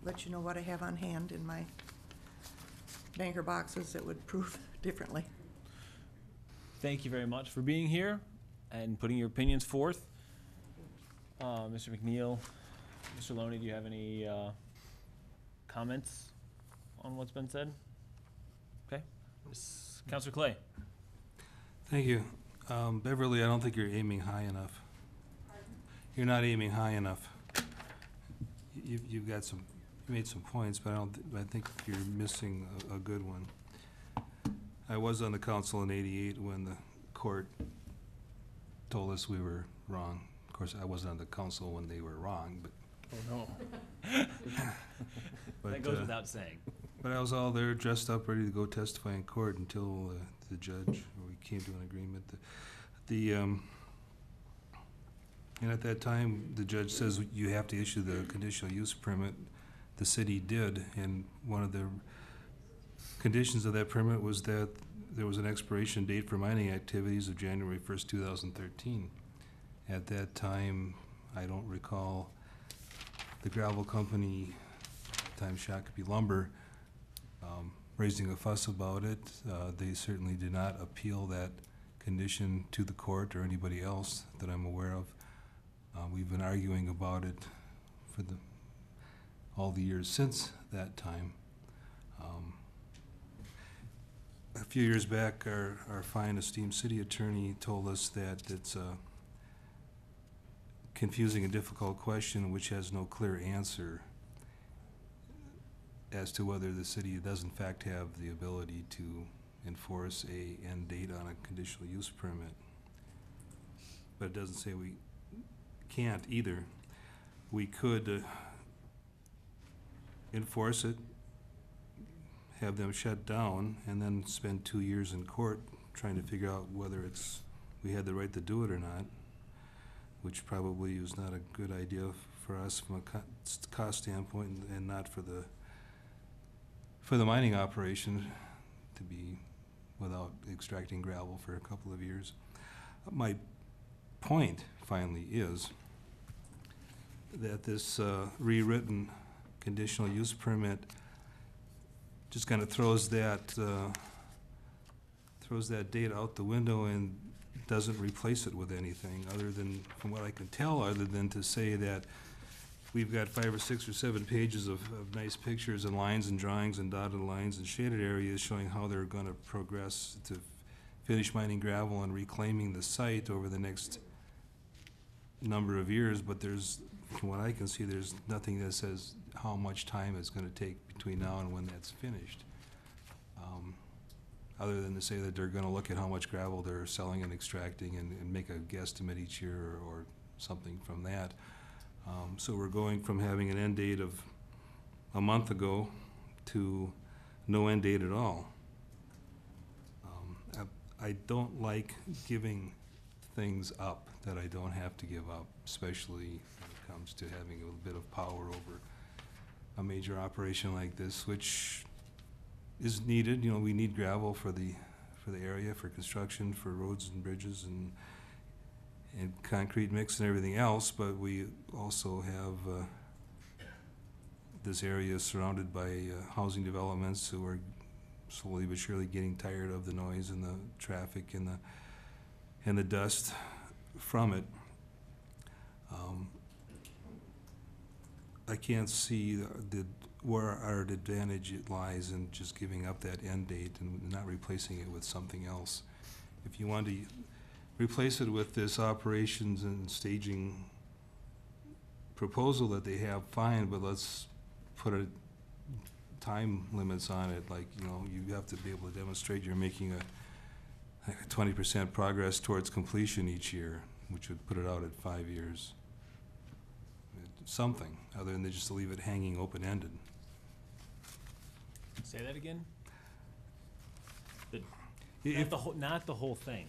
let you know what I have on hand in my banker boxes that would prove differently. Thank you very much for being here and putting your opinions forth. Mr. McNeil, Mr. Loney, do you have any comments on what's been said? Okay. Councilor Clay. Thank you. Beverly, I don't think you're aiming high enough. You're not aiming high enough. You've got some, you made some points, but I think you're missing a good one. I was on the council in '88 when the court told us we were wrong. Of course, I wasn't on the council when they were wrong, but. Oh, no. That goes without saying. But I was all there, dressed up, ready to go testify in court until the judge, or we came to an agreement. And at that time, the judge says you have to issue the conditional use permit. The city did, and one of the conditions of that permit was that there was an expiration date for mining activities of January 1st, 2013. At that time, I don't recall the gravel company, at the time Shakopee Lumber, raising a fuss about it. They certainly did not appeal that condition to the court or anybody else that I'm aware of. We've been arguing about it for all the years since that time. A few years back, our fine esteemed city attorney told us that it's a confusing and difficult question which has no clear answer as to whether the city does in fact have the ability to enforce a end date on a conditional use permit. But it doesn't say we can't either. We could enforce it, have them shut down, and then spend 2 years in court trying to figure out whether we had the right to do it or not, which probably is not a good idea for us from a cost standpoint, and not for the mining operation to be without extracting gravel for a couple of years. My point finally is that this rewritten conditional use permit just kind of throws that date out the window and doesn't replace it with anything other than, from what I can tell, other than to say that we've got 5 or 6 or 7 pages of nice pictures and lines and drawings and dotted lines and shaded areas showing how they're going to progress to finish mining gravel and reclaiming the site over the next number of years. But there's, from what I can see, there's nothing that says how much time it's going to take between now and when that's finished. Other than to say that they're going to look at how much gravel they're selling and extracting and make a guesstimate each year or something from that. So we're going from having an end date of a month ago to no end date at all. I don't like giving things up that I don't have to give up, especially when it comes to having a little bit of power over a major operation like this, which is needed. You know, we need gravel for the area, for construction, for roads and bridges and concrete mix and everything else, but we also have this area surrounded by housing developments who are slowly but surely getting tired of the noise and the traffic and the dust from it. I can't see where our advantage lies in just giving up that end date and not replacing it with something else. If you want to replace it with this operations and staging proposal that they have, fine, but let's put a time limits on it, like, you know, you have to be able to demonstrate you're making a 20% progress towards completion each year, which would put it out at 5 years. Something, other than just to leave it hanging open-ended. Say that again? If- Not the whole thing.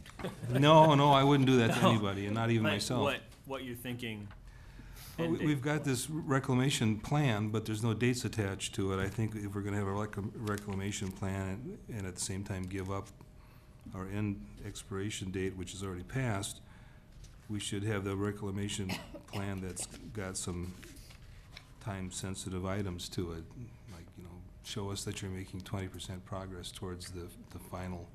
No, I wouldn't do that to No. anybody, and not even Like myself. what you're thinking. Well, end date. we've got this reclamation plan, but there's no dates attached to it. I think if we're gonna have a reclamation plan and at the same time give up our end expiration date, which is already passed, we should have the reclamation plan that's got some time-sensitive items to it. Like, you know, show us that you're making 20% progress towards the final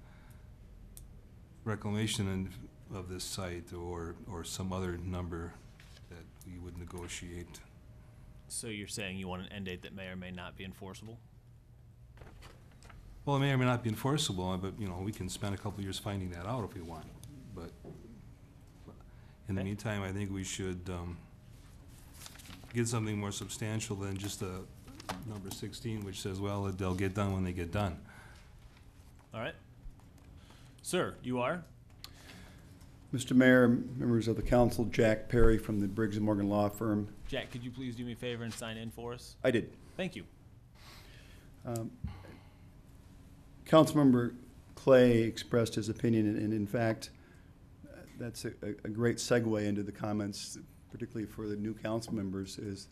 reclamation of this site, or some other number that we would negotiate. So you're saying you want an end date that may or may not be enforceable? Well, it may or may not be enforceable, but, you know, we can spend a couple years finding that out if we want. But in the Okay. meantime, I think we should get something more substantial than just a number 16, which says, well, they'll get done when they get done. All right. Sir, you are? Mr. Mayor, members of the council, Jack Perry from the Briggs & Morgan Law Firm. Jack, could you please do me a favor and sign in for us? I did. Thank you. Councilmember Clay expressed his opinion, and in fact, that's a great segue into the comments, particularly for the new council members, is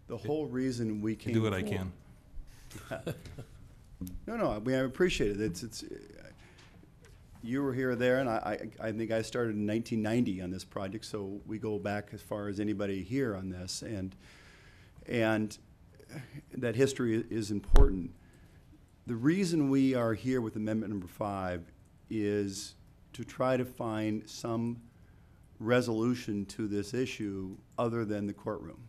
the whole reason we came Do what I forward- can. No, I mean, I appreciate it. It's you were here there, and I think I started in 1990 on this project, so we go back as far as anybody here on this, and that history is important. The reason we are here with amendment number 5 is to try to find some resolution to this issue other than the courtroom.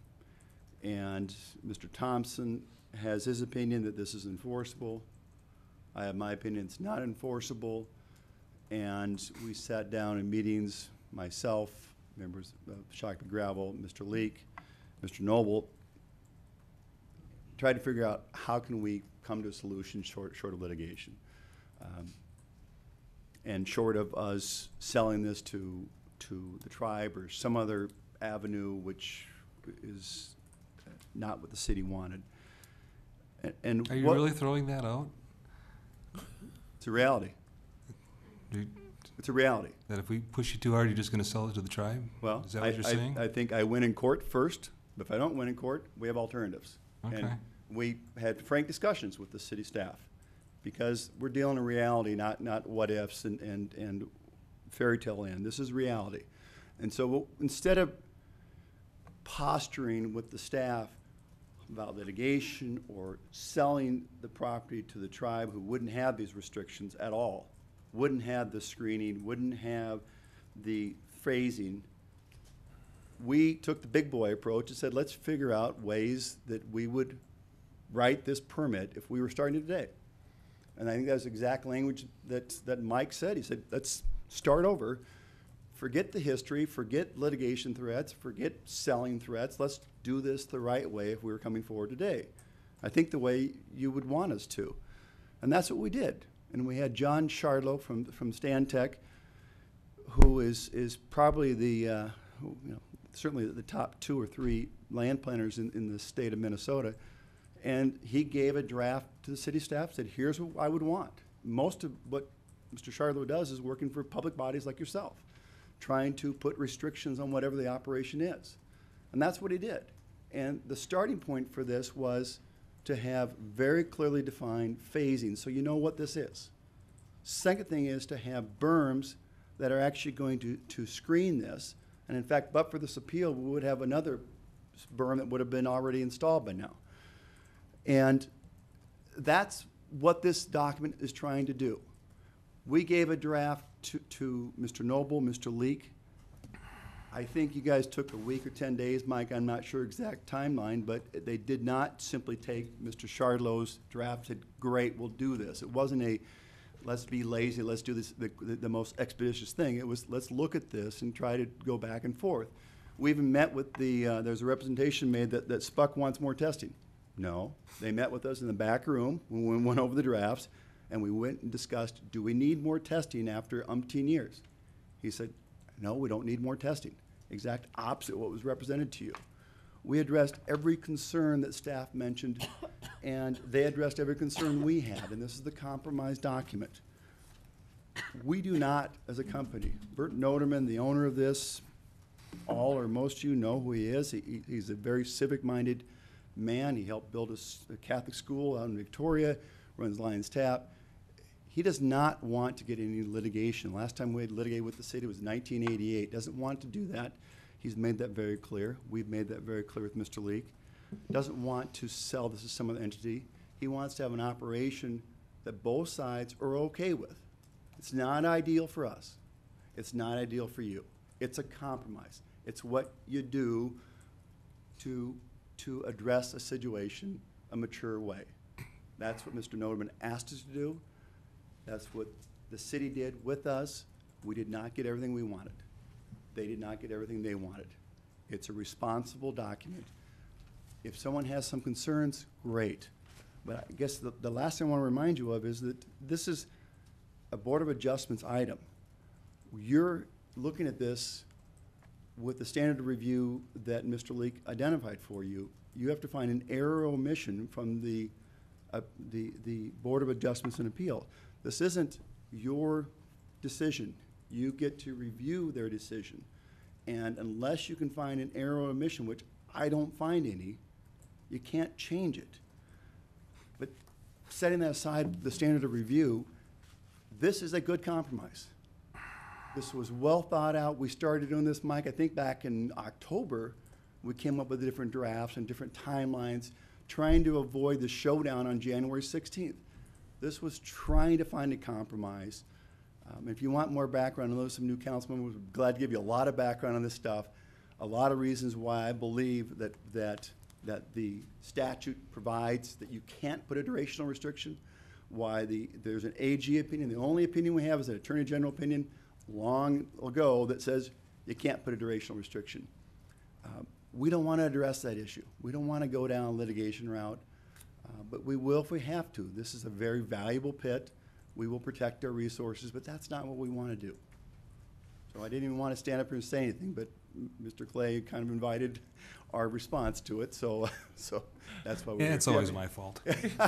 And Mr. Thompson has his opinion that this is enforceable. I have my opinion it's not enforceable. And we sat down in meetings, myself, members of Shakopee Gravel, Mr. Leak, Mr. Noble, tried to figure out how can we come to a solution short of litigation. And short of us selling this to the tribe or some other avenue which is not what the city wanted. And Are you what- really throwing that out? It's a reality. Do- It's a reality. That if we push you too hard, you're just gonna sell it to the tribe? Well, Is that what you're saying? I think I win in court first, but if I don't win in court, we have alternatives. Okay. And we had frank discussions with the city staff, because we're dealing in reality, not what-ifs and fairy tale land. This is reality. And so instead of posturing with the staff about litigation or selling the property to the tribe who wouldn't have these restrictions at all, wouldn't have the screening, wouldn't have the phasing, we took the big boy approach and said, let's figure out ways that we would write this permit if we were starting today. And I think that's the exact language that Mike said. He said, let's start over. Forget the history, forget litigation threats, forget selling threats. Let's do this the right way if we were coming forward today. I think the way you would want us to. And that's what we did. And we had John Shardlow from Stantec, who is probably the, certainly the top 2 or 3 land planners in the state of Minnesota. And he gave a draft to the city staff, said, here's what I would want. Most of what Mr. Shardlow does is working for public bodies like yourself, trying to put restrictions on whatever the operation is. And that's what he did. And the starting point for this was to have very clearly defined phasing, so you know what this is. Second thing is to have berms that are actually going to screen this. And in fact, but for this appeal, we would have another berm that would have been already installed by now. And that's what this document is trying to do. We gave a draft to Mr. Noble, Mr. Leak. I think you guys took a week or 10 days, Mike, I'm not sure exact timeline, but they did not simply take Mr. Shardlow's draft and said, great, we'll do this. It wasn't let's be lazy, let's do this, the most expeditious thing. It was, let's look at this and try to go back and forth. We even met with there's a representation made that Spuck wants more testing. No, they met with us in the back room when we went over the drafts, and we went and discussed, do we need more testing after umpteen years? He said, no, we don't need more testing. Exact opposite of what was represented to you. We addressed every concern that staff mentioned, and they addressed every concern we had, and this is the compromise document. We do not, as a company, Bert Noterman, the owner of this, all or most of you know who he is. He's a very civic-minded man. He helped build a Catholic school out in Victoria, runs Lions Tap. He does not want to get any litigation. Last time we had litigated with the city was 1988. Doesn't want to do that. He's made that very clear. We've made that very clear with Mr. Leak. Doesn't want to sell this to some other entity. He wants to have an operation that both sides are okay with. It's not ideal for us. It's not ideal for you. It's a compromise. It's what you do to address a situation a mature way. That's what Mr. Noterman asked us to do. That's what the city did with us. We did not get everything we wanted. They did not get everything they wanted. It's a responsible document. If someone has some concerns, great. But I guess the last thing I want to remind you of is that this is a Board of Adjustments item. You're looking at this with the standard of review that Mr. Leak identified for you. You have to find an error or omission from the Board of Adjustments and Appeal. This isn't your decision. You get to review their decision. And unless you can find an error or omission, which I don't find any, you can't change it. But setting that aside, the standard of review, this is a good compromise. This was well thought out. We started doing this, Mike, I think back in October. We came up with different drafts and different timelines, trying to avoid the showdown on January 16th. This was trying to find a compromise. If you want more background, I know some new council members, we're glad to give you a lot of background on this stuff. A lot of reasons why I believe that the statute provides that you can't put a durational restriction, why there's an AG opinion. The only opinion we have is an Attorney General opinion long ago that says you can't put a durational restriction. We don't want to address that issue. We don't want to go down a litigation route, but we will if we have to. This is a very valuable pit. We will protect our resources, but that's not what we want to do. So I didn't even want to stand up here and say anything, but Mr. Clay kind of invited our response to it, so that's why we're here. It's always my fault.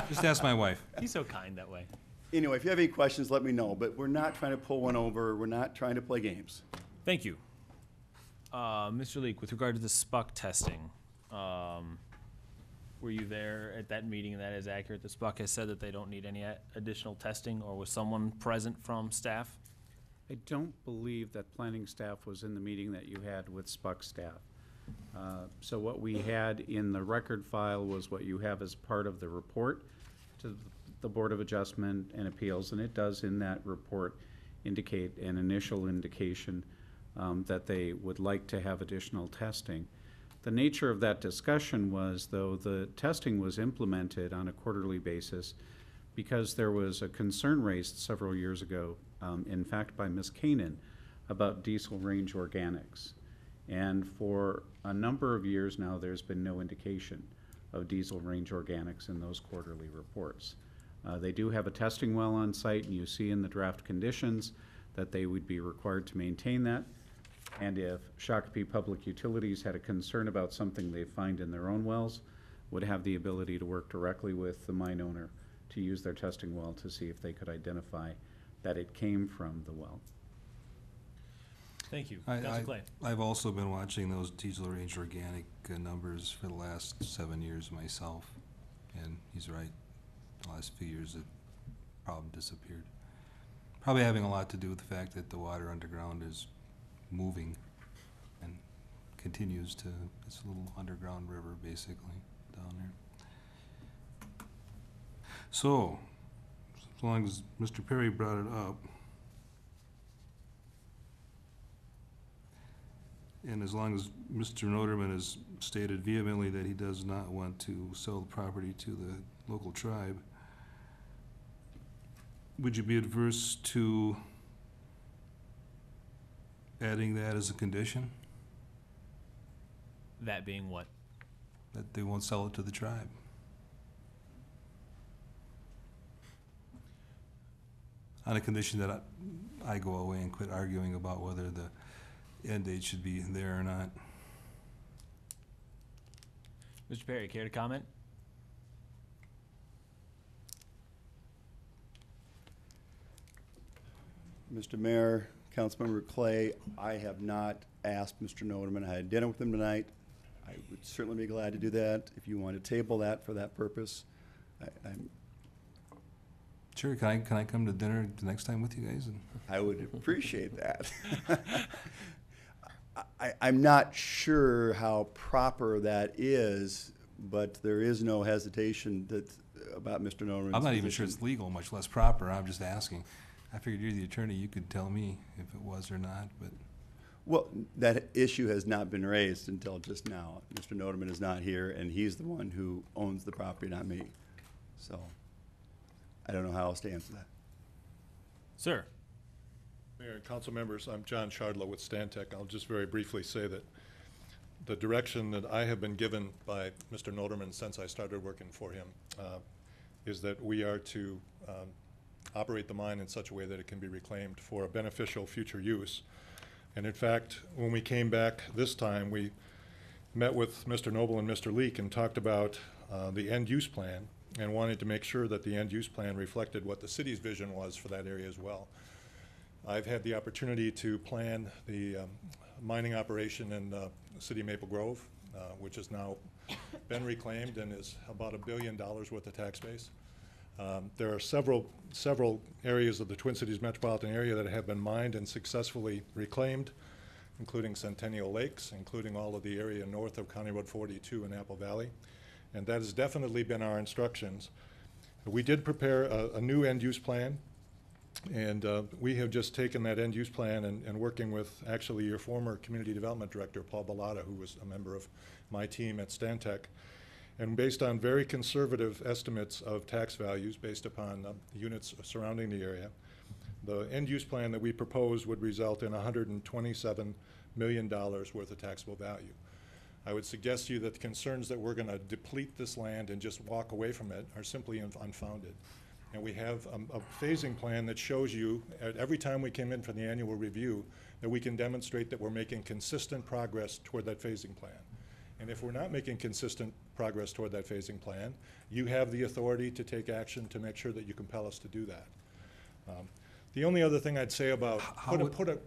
Just ask my wife. He's so kind that way. Anyway, if you have any questions, let me know, but we're not trying to pull one over. We're not trying to play games. Thank you. Mr. Leak, with regard to the Spuck testing, were you there at that meeting, and that is accurate? The Spuck has said that they don't need any additional testing, or was someone present from staff? I don't believe that planning staff was in the meeting that you had with Spuck staff. So what we had in the record file was what you have as part of the report to the Board of Adjustment and Appeals, and it does in that report indicate an initial indication that they would like to have additional testing. The nature of that discussion was, though, the testing was implemented on a quarterly basis because there was a concern raised several years ago, in fact by Ms. Kanan, about diesel range organics. And for a number of years now, there's been no indication of diesel range organics in those quarterly reports. They do have a testing well on site, and you see in the draft conditions that they would be required to maintain that. And if Shakopee Public Utilities had a concern about something they find in their own wells, would have the ability to work directly with the mine owner to use their testing well to see if they could identify that it came from the well. Thank you. Councilor Clay. I've also been watching those diesel range organic numbers for the last 7 years myself, and he's right. The last few years, the problem disappeared. Probably having a lot to do with the fact that the water underground is moving and continues to, it's a little underground river basically down there. So, as long as Mr. Perry brought it up, and as long as Mr. Noterman has stated vehemently that he does not want to sell the property to the local tribe, would you be adverse to adding that as a condition, That being what? that they won't sell it to the tribe? On a condition that I go away and quit arguing about whether the end date should be there or not. Mr. Perry, care to comment? Mr. Mayor, Councilmember Clay, I have not asked Mr. Noderman. I had dinner with him tonight. I would certainly be glad to do that if you want to table that for that purpose. I'm Sure, can I come to dinner the next time with you guys? I would appreciate that. I'm not sure how proper that is, but there is no hesitation that, about Mr. Noderman's I'm not even sure position. it's legal, much less proper. I'm just asking. I figured you're the attorney. You could tell me if it was or not, but. Well, that issue has not been raised until just now. Mr. Noderman is not here, and he's the one who owns the property, not me. So I don't know how else to answer that. Sir? Mayor and council members, I'm John Shardlow with Stantec. I'll just very briefly say that the direction that I have been given by Mr. Noderman since I started working for him is that we are to operate the mine in such a way that it can be reclaimed for a beneficial future use. And in fact, when we came back this time, we met with Mr. Noble and Mr. Leak and talked about the end-use plan and wanted to make sure that the end-use plan reflected what the city's vision was for that area as well. I've had the opportunity to plan the mining operation in the city of Maple Grove, which has now been reclaimed and is about $1 billion worth of tax base. There are several areas of the Twin Cities metropolitan area that have been mined and successfully reclaimed, including Centennial Lakes, including all of the area north of County Road 42 in Apple Valley. And that has definitely been our instructions. We did prepare a new end-use plan, and we have just taken that end-use plan and working with actually your former Community Development Director, Paul Bellata, who was a member of my team at Stantec. And based on very conservative estimates of tax values based upon units surrounding the area, the end-use plan that we propose would result in $127 million worth of taxable value. I would suggest to you that the concerns that we're going to deplete this land and just walk away from it are simply unfounded. And we have a phasing plan that shows you, at every time we come in for the annual review, that we can demonstrate that we're making consistent progress toward that phasing plan. And if we're not making consistent progress toward that phasing plan, you have the authority to take action to make sure that you compel us to do that. The only other thing I'd say about,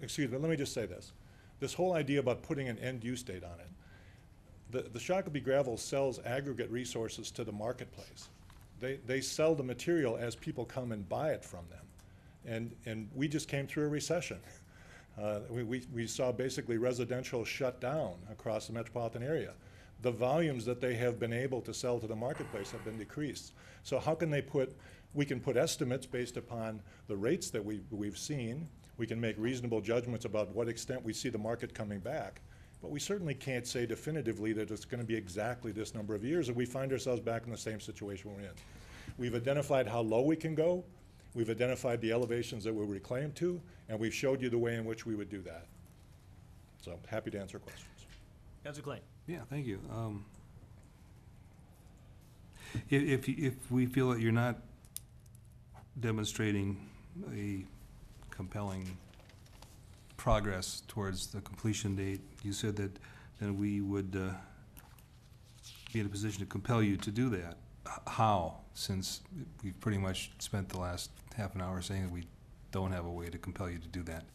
excuse me, let me just say this. This whole idea about putting an end-use date on it, the Shakopee Gravel sells aggregate resources to the marketplace. They sell the material as people come and buy it from them. And we just came through a recession. We saw basically residential shut down across the metropolitan area. The volumes that they have been able to sell to the marketplace have been decreased. So how can we can put estimates based upon the rates that we've seen. We can make reasonable judgments about what extent we see the market coming back. But we certainly can't say definitively that it's going to be exactly this number of years, and we find ourselves back in the same situation we're in. We've identified how low we can go. We've identified the elevations that we'll reclaim to, and we've showed you the way in which we would do that. So happy to answer questions. Councilor Clay. Yeah, thank you. If we feel that you're not demonstrating a compelling progress towards the completion date, you said that then we would be in a position to compel you to do that. How? Since we've pretty much spent the last half an hour saying that we don't have a way to compel you to do that.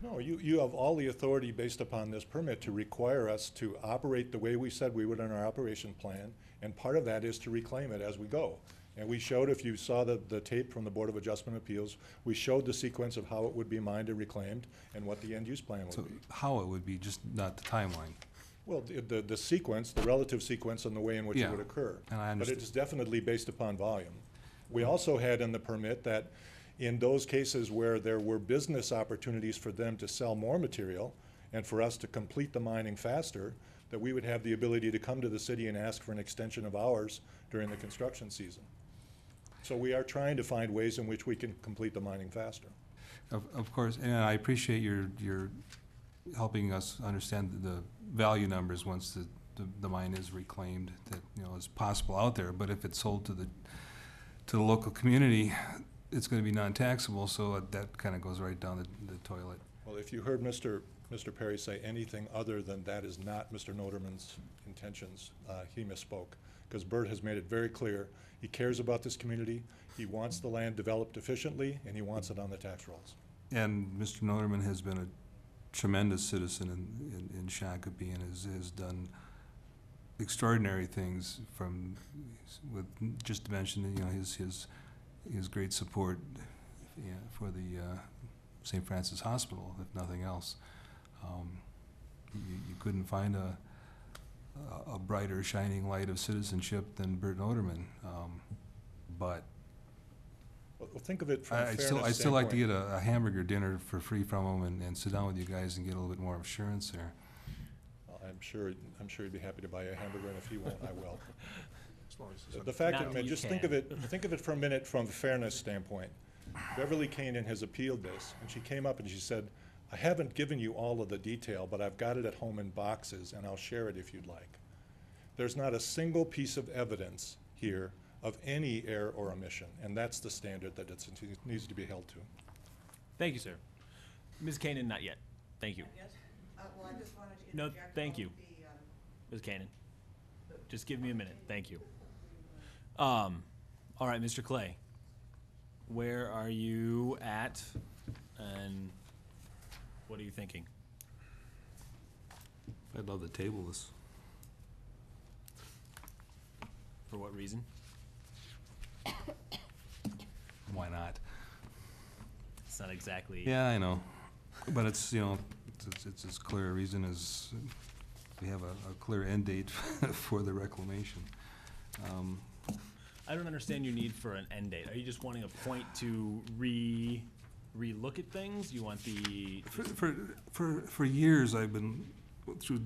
No, you have all the authority based upon this permit to require us to operate the way we said we would in our operation plan, and part of that is to reclaim it as we go. And we showed, if you saw the tape from the Board of Adjustment Appeals, we showed the sequence of how it would be mined and reclaimed and what the end-use plan would be. How it would be, just not the timeline. Well, the sequence, the relative sequence and the way in which it would occur. And I But understand. it is definitely based upon volume. We also had in the permit that in those cases where there were business opportunities for them to sell more material and for us to complete the mining faster, that we would have the ability to come to the city and ask for an extension of hours during the construction season. So we are trying to find ways in which we can complete the mining faster. Of course, and I appreciate your helping us understand the value numbers once the mine is reclaimed, that, you know, is possible out there. But if it's sold to the local community, it's gonna be non-taxable, so that kinda goes right down the toilet. Well, if you heard Mr. Perry say anything other than that is not Mr. Noterman's intentions, he misspoke. Because Bert has made it very clear, he cares about this community, he wants the land developed efficiently, and he wants it on the tax rolls. And Mr. Noterman has been a tremendous citizen in Shakopee and has done extraordinary things just to mention, you know, his great support, yeah, for the St. Francis Hospital, if nothing else. You couldn't find a brighter shining light of citizenship than Bert Noterman, but Well, think of it from a fairness I'd still like to standpoint. get a hamburger dinner for free from him and sit down with you guys and get a little bit more assurance there. Well, I'm sure he'd be happy to buy you a hamburger, and if he won't, I will. As long as The fact Not of that it, you just can. think of it for a minute from the fairness standpoint. Beverly Kanan has appealed this, and she came up and she said, I haven't given you all of the detail, but I've got it at home in boxes, and I'll share it if you'd like. There's not a single piece of evidence here of any error or omission, and that's the standard that it needs to be held to. Thank you, sir. Ms. Kanan, not yet. Thank you. Well, I just wanted to No, interject thank about you. the, Ms. Kanan, just give me a minute. Thank you. All right, Mr. Clay, where are you at, and what are you thinking? I'd love to table this. For what reason? Why not? It's not exactly. Yeah, I know, but it's, you know, it's as clear a reason as we have a clear end date for the reclamation. I don't understand your need for an end date. Are you just wanting a point to re-look at things? You want the? For years, I've been, through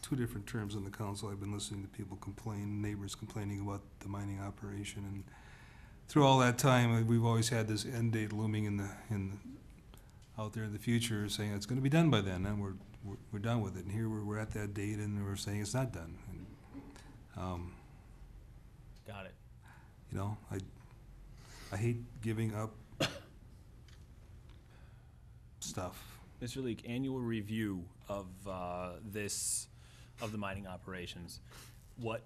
two different terms in the council, I've been listening to people complain, neighbors complaining about the mining operation, and through all that time, we've always had this end date looming out there in the future, saying it's gonna be done by then, and we're done with it. And here we're at that date, and we're saying it's not done. And, Got it. you know, I hate giving up stuff. Mr. Leak, annual review of of the mining operations. What,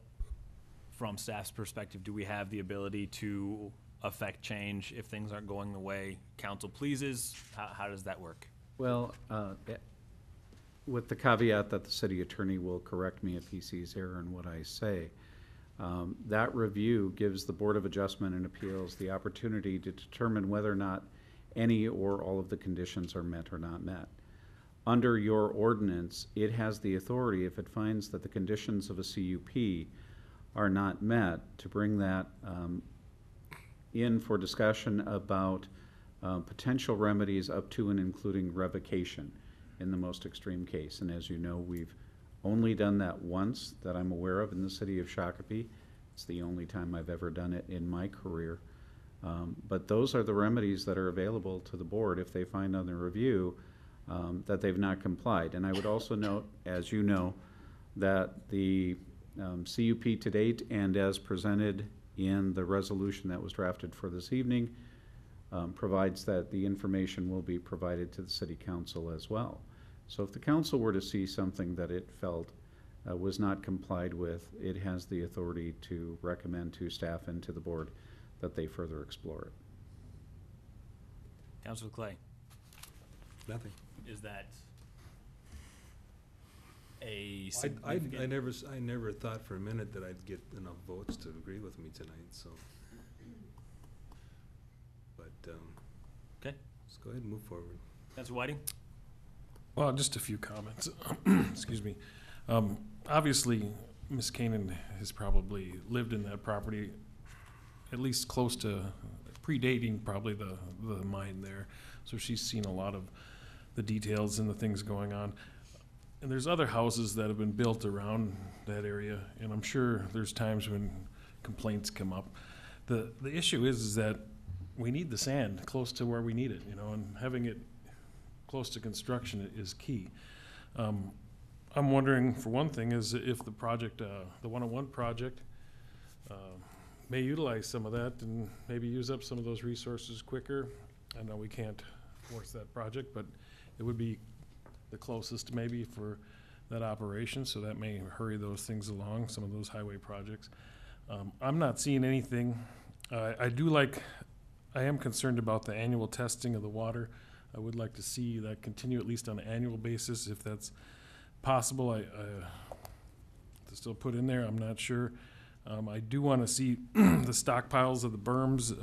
from staff's perspective, do we have the ability to affect change if things aren't going the way council pleases? How does that work? Well, with the caveat that the city attorney will correct me if he sees error in what I say, that review gives the Board of Adjustment and Appeals the opportunity to determine whether or not any or all of the conditions are met or not met. Under your ordinance, it has the authority, if it finds that the conditions of a CUP are not met, to bring that in for discussion about potential remedies up to and including revocation in the most extreme case. And as you know, we've only done that once that I'm aware of in the city of Shakopee. It's the only time I've ever done it in my career. But those are the remedies that are available to the board if they find on the review that they've not complied. And I would also note, as you know, that the CUP to date and as presented in the resolution that was drafted for this evening provides that the information will be provided to the city council as well. So if the council were to see something that it felt was not complied with, it has the authority to recommend to staff and to the board that they further explore it. Councilor Clay, Nothing. is that a I significant? never thought for a minute that I'd get enough votes to agree with me tonight, so. But, Okay. let's go ahead and move forward. Councilor Whiting? Well, just a few comments. Excuse me. Obviously, Ms. Kanan has probably lived in that property at least close to predating probably the mine there. So she's seen a lot of the details and the things going on. And there's other houses that have been built around that area, and I'm sure there's times when complaints come up. The issue is that we need the sand close to where we need it, you know, and having it close to construction is key. I'm wondering, for one thing, is if the project, the 101 project, may utilize some of that and maybe use up some of those resources quicker. I know we can't force that project, but it would be the closest maybe for that operation, so that may hurry those things along, some of those highway projects. I'm not seeing anything. I am concerned about the annual testing of the water. I would like to see that continue at least on an annual basis, if that's possible. To still put in there, I'm not sure. I do want to see the stockpiles of the berms,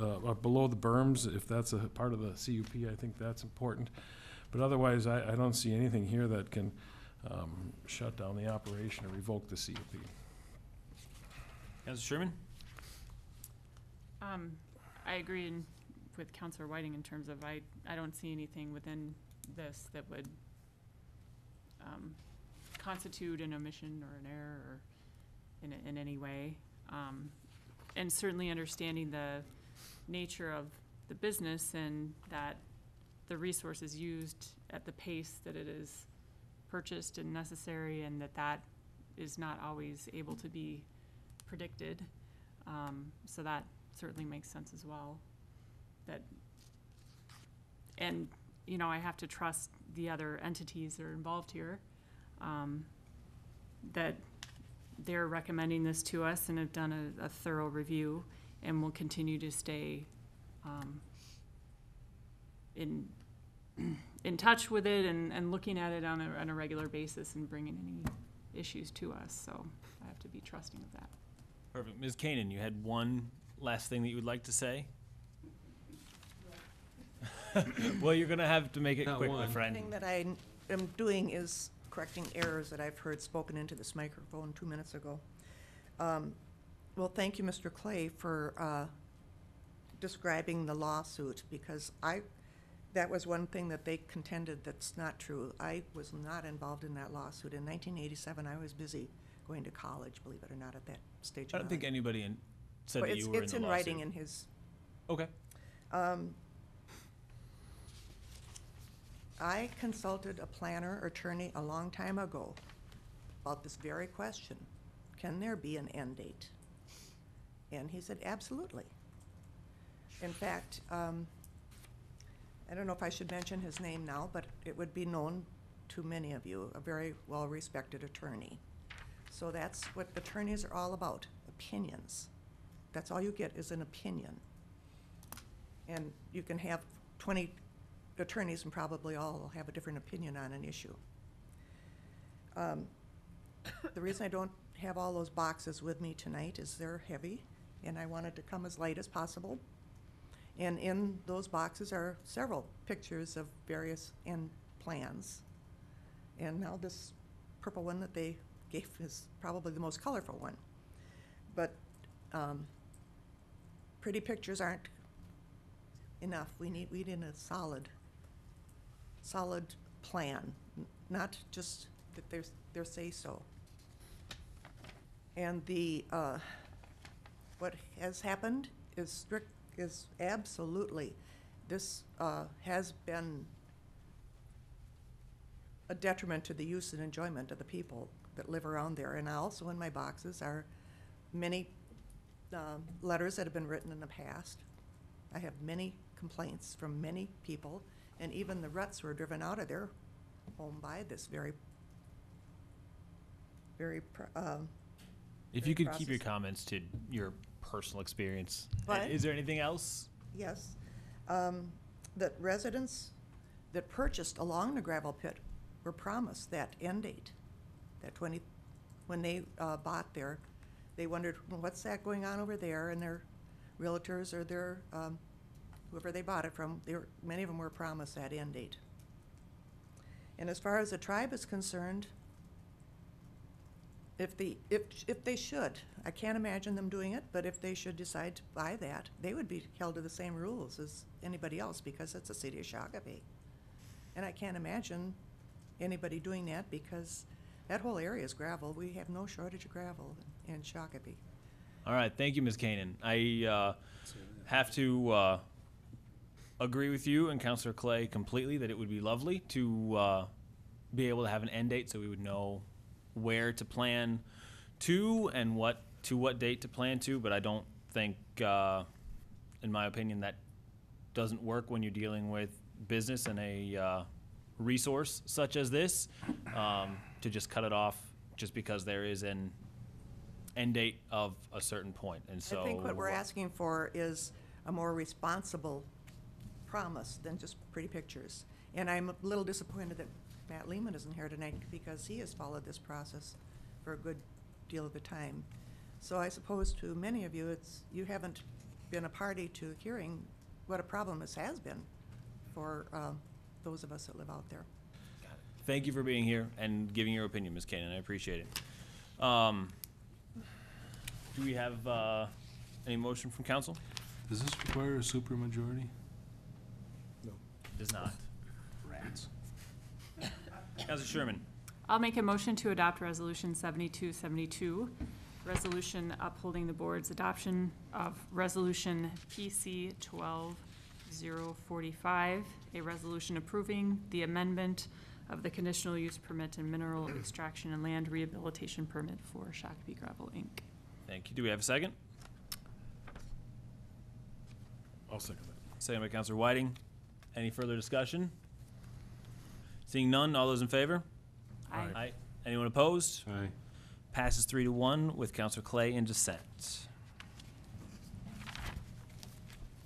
below the berms, if that's a part of the CUP. I think that's important. But otherwise, I don't see anything here that can shut down the operation or revoke the CUP. Councilor Sherman? I agree with Councilor Whiting in terms of I don't see anything within this that would constitute an omission or an error or in any way. And certainly understanding the nature of the business and that the resources used at the pace that it is purchased and necessary, and that is not always able to be predicted. So that certainly makes sense as well. And you know, I have to trust the other entities that are involved here, that they're recommending this to us and have done a thorough review and will continue to stay in touch with it and looking at it on a regular basis and bringing any issues to us. So I have to be trusting of that. Perfect. Ms. Kanan, you had one last thing that you would like to say? Well, you're going to have to make it quick, my friend. The thing that I am doing is correcting errors that I've heard spoken into this microphone 2 minutes ago. Well, thank you, Mr. Clay, for describing the lawsuit, because that was one thing that they contended that's not true. I was not involved in that lawsuit. In 1987, I was busy going to college, believe it or not, at that stage. I don't think anybody said Well, that you were in the it's lawsuit. in writing in his. Okay. I consulted a planner attorney a long time ago about this very question. Can there be an end date? And he said, absolutely. In fact, I don't know if I should mention his name now, but it would be known to many of you, a very well-respected attorney. So that's what attorneys are all about, opinions. That's all you get is an opinion. And you can have 20 attorneys and probably all will have a different opinion on an issue. The reason I don't have all those boxes with me tonight is they're heavy, and I wanted to come as light as possible. And in those boxes are several pictures of various end plans. And now this purple one that they gave is probably the most colorful one. But pretty pictures aren't enough. We need a solid plan, not just that they're say-so. And the what has happened is absolutely, this has been a detriment to the use and enjoyment of the people that live around there. And also in my boxes are many letters that have been written in the past. I have many complaints from many people, and even the Rutts were driven out of their home by this very if you could keep your comments to your personal experience. What? Is there anything else? Yes. That residents that purchased along the gravel pit were promised that end date, when they bought there, they wondered, well, what's that going on over there? And their realtors or their whoever they bought it from, many of them were promised that end date. And as far as the tribe is concerned, if they should, I can't imagine them doing it, but if they should decide to buy that, they would be held to the same rules as anybody else because it's the city of Shakopee. And I can't imagine anybody doing that because that whole area is gravel. We have no shortage of gravel in Shakopee. All right, thank you, Ms. Kanan. I have to agree with you and Councilor Clay completely that it would be lovely to be able to have an end date so we would know where to plan to and what date to plan to, but I don't think, in my opinion, that doesn't work when you're dealing with business and a resource such as this, to just cut it off just because there is an end date of a certain point. And so I think what we're asking for is a more responsible promise than just pretty pictures. And I'm a little disappointed that Matt Lehman isn't here tonight because he has followed this process for a good deal of the time. So I suppose to many of you, you haven't been a party to hearing what a problem this has been for those of us that live out there. thank you for being here and giving your opinion, Ms. Kanan. I appreciate it. Do we have any motion from council? Does this require a supermajority? Does not. Rats. Councilor Sherman. I'll make a motion to adopt Resolution 7272, resolution upholding the board's adoption of Resolution PC 12045, a resolution approving the amendment of the conditional use permit and mineral extraction and land rehabilitation permit for Shakopee Gravel, Inc. Thank you. Do we have a second? I'll second that. Second by Councilor Whiting. Any further discussion? Seeing none, all those in favor? Aye. Aye. Anyone opposed? Aye. Passes 3-1 with Councilor Clay in dissent.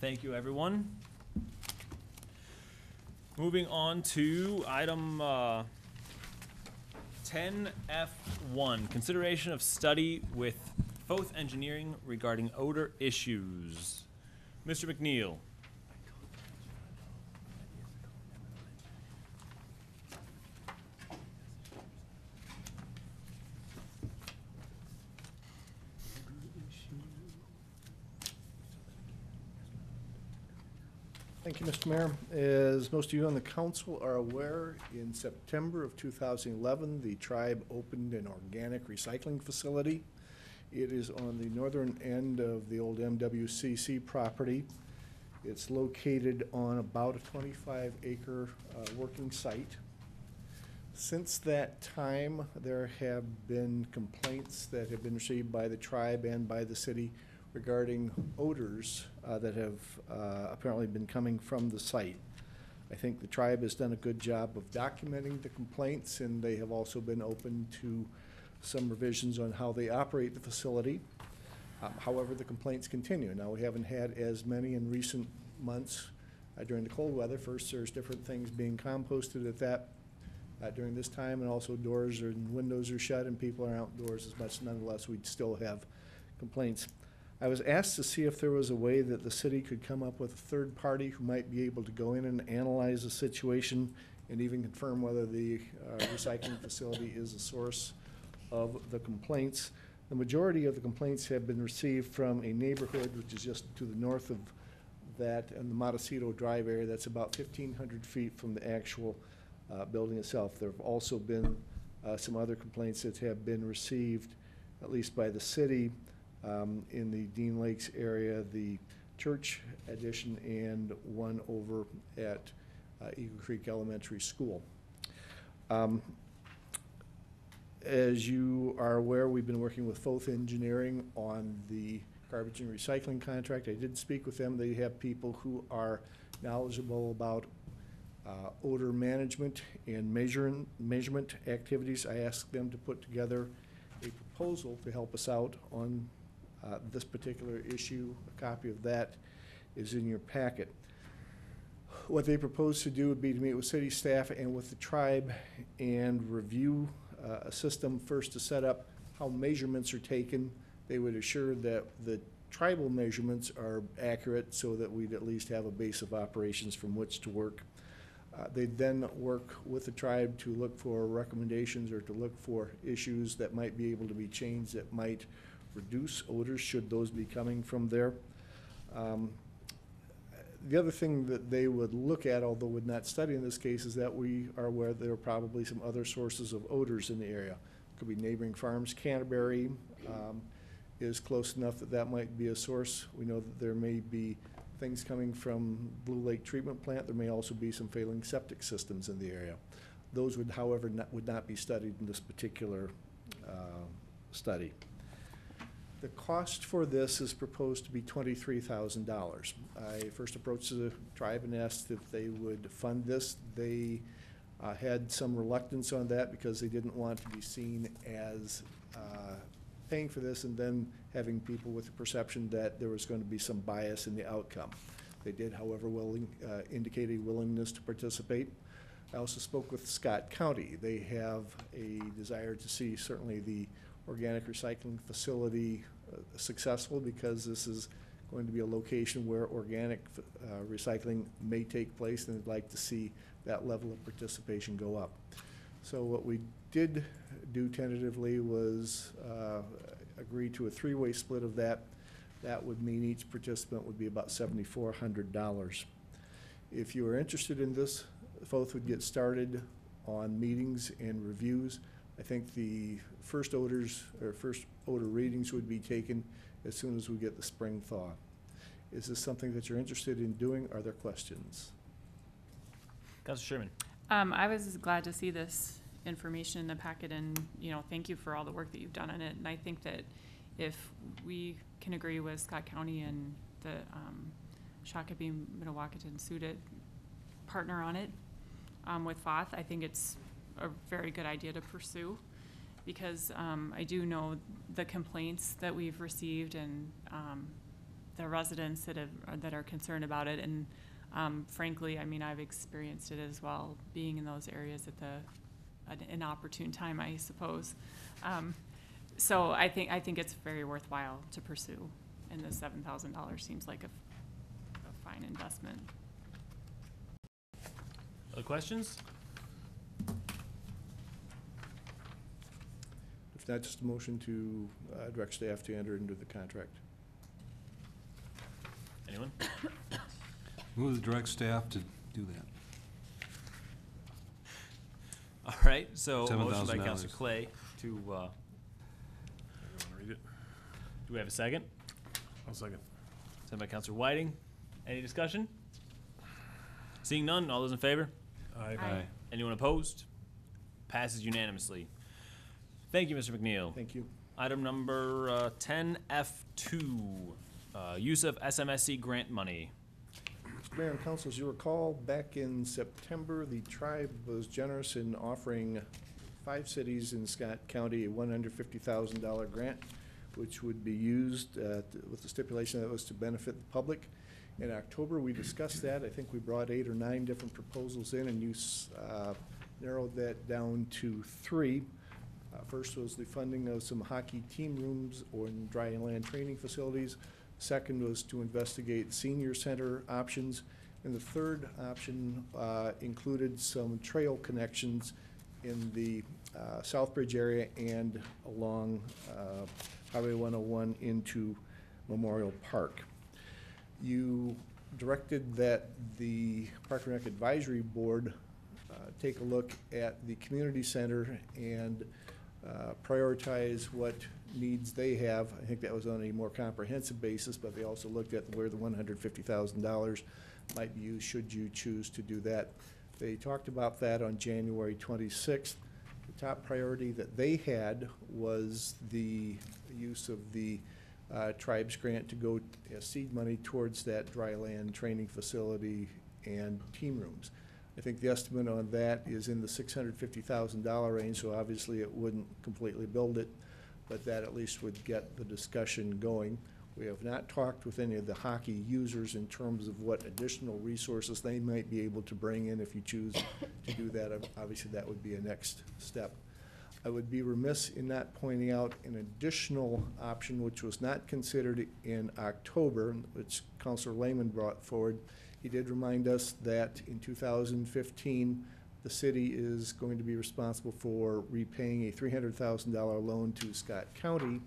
Thank you, everyone. Moving on to item 10F1, consideration of study with Foth Engineering regarding odor issues. Mr. McNeil. Thank you, Mr. Mayor. As most of you on the council are aware, in September of 2011, the tribe opened an organic recycling facility. It is on the northern end of the old MWCC property. It's located on about a 25-acre working site. Since that time, there have been complaints that have been received by the tribe and by the city regarding odors that have apparently been coming from the site. I think the tribe has done a good job of documenting the complaints, and they have also been open to some revisions on how they operate the facility. However, the complaints continue. Now, we haven't had as many in recent months during the cold weather. First, there's different things being composted at that during this time, and also doors and windows are shut and people are outdoors as much. Nonetheless, we'd still have complaints. I was asked to see if there was a way that the city could come up with a third party who might be able to go in and analyze the situation and even confirm whether the recycling facility is a source of the complaints. The majority of the complaints have been received from a neighborhood which is just to the north of that in the Montecito Drive area. That's about 1,500 feet from the actual building itself. There have also been some other complaints that have been received, at least by the city, in the Dean Lakes area, the church addition, and one over at Eagle Creek Elementary School. As you are aware, we've been working with Foth Engineering on the garbage and recycling contract. I did speak with them. They have people who are knowledgeable about odor management and measurement activities. I asked them to put together a proposal to help us out on this particular issue. A copy of that is in your packet. What they propose to do would be to meet with city staff and with the tribe and review a system first to set up how measurements are taken. They would assure that the tribal measurements are accurate so that we'd at least have a base of operations from which to work. They'd then work with the tribe to look for recommendations or to look for issues that might be able to be changed that might reduce odors should those be coming from there. The other thing that they would look at, although would not study in this case, is that we are aware there are probably some other sources of odors in the area. Could be neighboring farms, Canterbury, is close enough that that might be a source. We know that there may be things coming from Blue Lake Treatment Plant. There may also be some failing septic systems in the area. Those would, however, would not be studied in this particular study. The cost for this is proposed to be $23,000. I first approached the tribe and asked if they would fund this. They had some reluctance on that because they didn't want to be seen as paying for this and then having people with the perception that there was going to be some bias in the outcome. They did, however, indicate a willingness to participate. I also spoke with Scott County. They have a desire to see certainly the organic recycling facility successful because this is going to be a location where organic recycling may take place, and they'd like to see that level of participation go up. So what we did do tentatively was agree to a three-way split of that. That would mean each participant would be about $7,400. If you are interested in this, both would get started on meetings and reviews. I think the first odor readings would be taken as soon as we get the spring thaw. Is this something that you're interested in doing? Are there questions? Councilor Sherman. I was glad to see this information in the packet, and thank you for all the work that you've done on it. And I think that if we can agree with Scott County and the Shakopee Mdewakanton Suited partner on it with FOTH, I think it's a very good idea to pursue, because I do know the complaints that we've received and the residents that are concerned about it, and frankly, I mean, I've experienced it as well, being in those areas at an inopportune time, I suppose. So I think it's very worthwhile to pursue, and the $7,000 seems like a fine investment. Other questions? If not, just a motion to direct staff to enter into the contract. Anyone? Move the direct staff to do that. All right, so a motion by $7,000. Councilor Clay to, Everyone want to read it? do we have a second? I'll second. Second by Councilor Whiting. Any discussion? Seeing none, all those in favor? Aye. Anyone opposed? Passes unanimously. Thank you, Mr. McNeil. Thank you. Item number 10F2, use of SMSC grant money. Mr. Mayor and Council, as you recall, back in September, the tribe was generous in offering 5 cities in Scott County a $150,000 grant, which would be used with the stipulation that it was to benefit the public. In October, we discussed that. I think we brought 8 or 9 different proposals in, and you narrowed that down to 3. First was the funding of some hockey team rooms or in dry land training facilities. Second was to investigate senior center options. And the third option included some trail connections in the Southbridge area and along Highway 101 into Memorial Park. You directed that the Park and Rec Advisory Board take a look at the community center and prioritize what needs they have. I think that was on a more comprehensive basis, but they also looked at where the $150,000 might be used should you choose to do that. They talked about that on January 26th. The top priority that they had was the use of the tribes grant to go as seed money towards that dry land training facility and team rooms. I think the estimate on that is in the $650,000 range, so obviously it wouldn't completely build it, but that at least would get the discussion going. We have not talked with any of the hockey users in terms of what additional resources they might be able to bring in if you choose to do that. Obviously, that would be a next step. I would be remiss in not pointing out an additional option which was not considered in October, which Councilor Lehman brought forward. He did remind us that in 2015, the city is going to be responsible for repaying a $300,000 loan to Scott County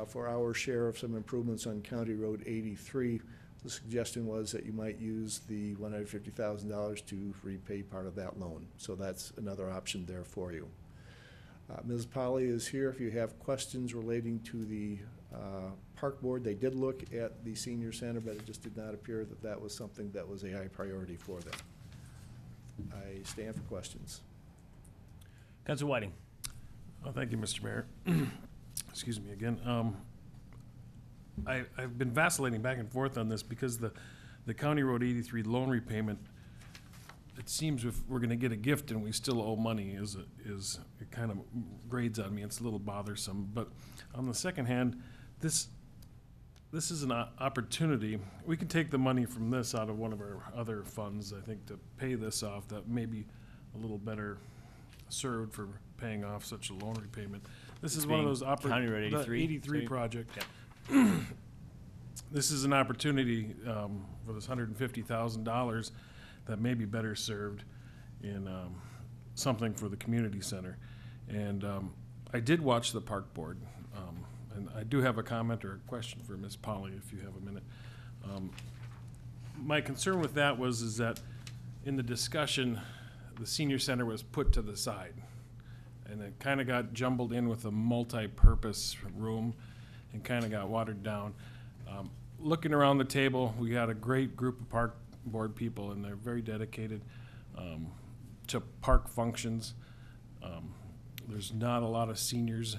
for our share of some improvements on County Road 83. The suggestion was that you might use the $150,000 to repay part of that loan. So that's another option there for you. Ms. Polly is here if you have questions relating to the park board. They did look at the senior center, but it just did not appear that that was something that was a high priority for them. I stand for questions. Councilor Whiting. Thank you, Mr. Mayor. Excuse me again. I've been vacillating back and forth on this because the County Road 83 loan repayment, it seems if we're gonna get a gift and we still owe money it kind of grades on me. It's a little bothersome. But on the second hand, this is an opportunity. We can take the money from this out of one of our other funds, I think, to pay this off. That may be a little better served for paying off such a loan repayment. This is one of those County Road 83? 83 project. Yep. This is an opportunity for this $150,000 that may be better served in something for the community center. And I did watch the park board, and I do have a comment or a question for Ms. Polly if you have a minute. My concern with that is that in the discussion, the senior center was put to the side, and it kind of got jumbled in with a multi-purpose room and kind of got watered down. Looking around the table, we had a great group of park board people, and they're very dedicated to park functions. There's not a lot of seniors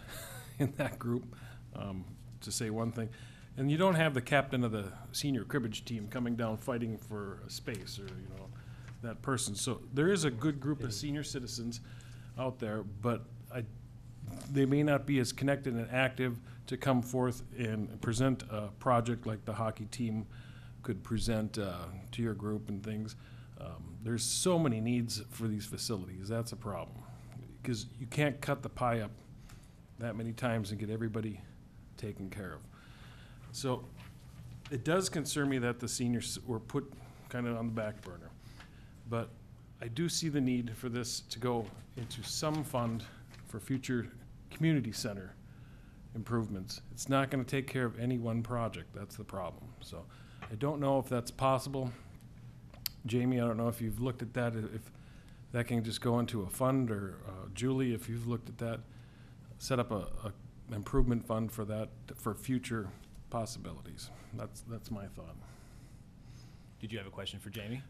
in that group, to say one thing. And you don't have the captain of the senior cribbage team coming down fighting for a space, or that person. So there is a good group of senior citizens out there, but they may not be as connected and active to come forth and present a project like the hockey team could present to your group and things. There's so many needs for these facilities. That's a problem, because you can't cut the pie up that many times and get everybody taken care of. So it does concern me that the seniors were put kind of on the back burner. But I do see the need for this to go into some fund for future community center improvements. It's not going to take care of any one project. That's the problem. So I don't know if that's possible. Jamie, I don't know if you've looked at that, if that can just go into a fund, or Julie, if you've looked at that, set up a improvement fund for that, for future possibilities. That's my thought. Did you have a question for Jamie?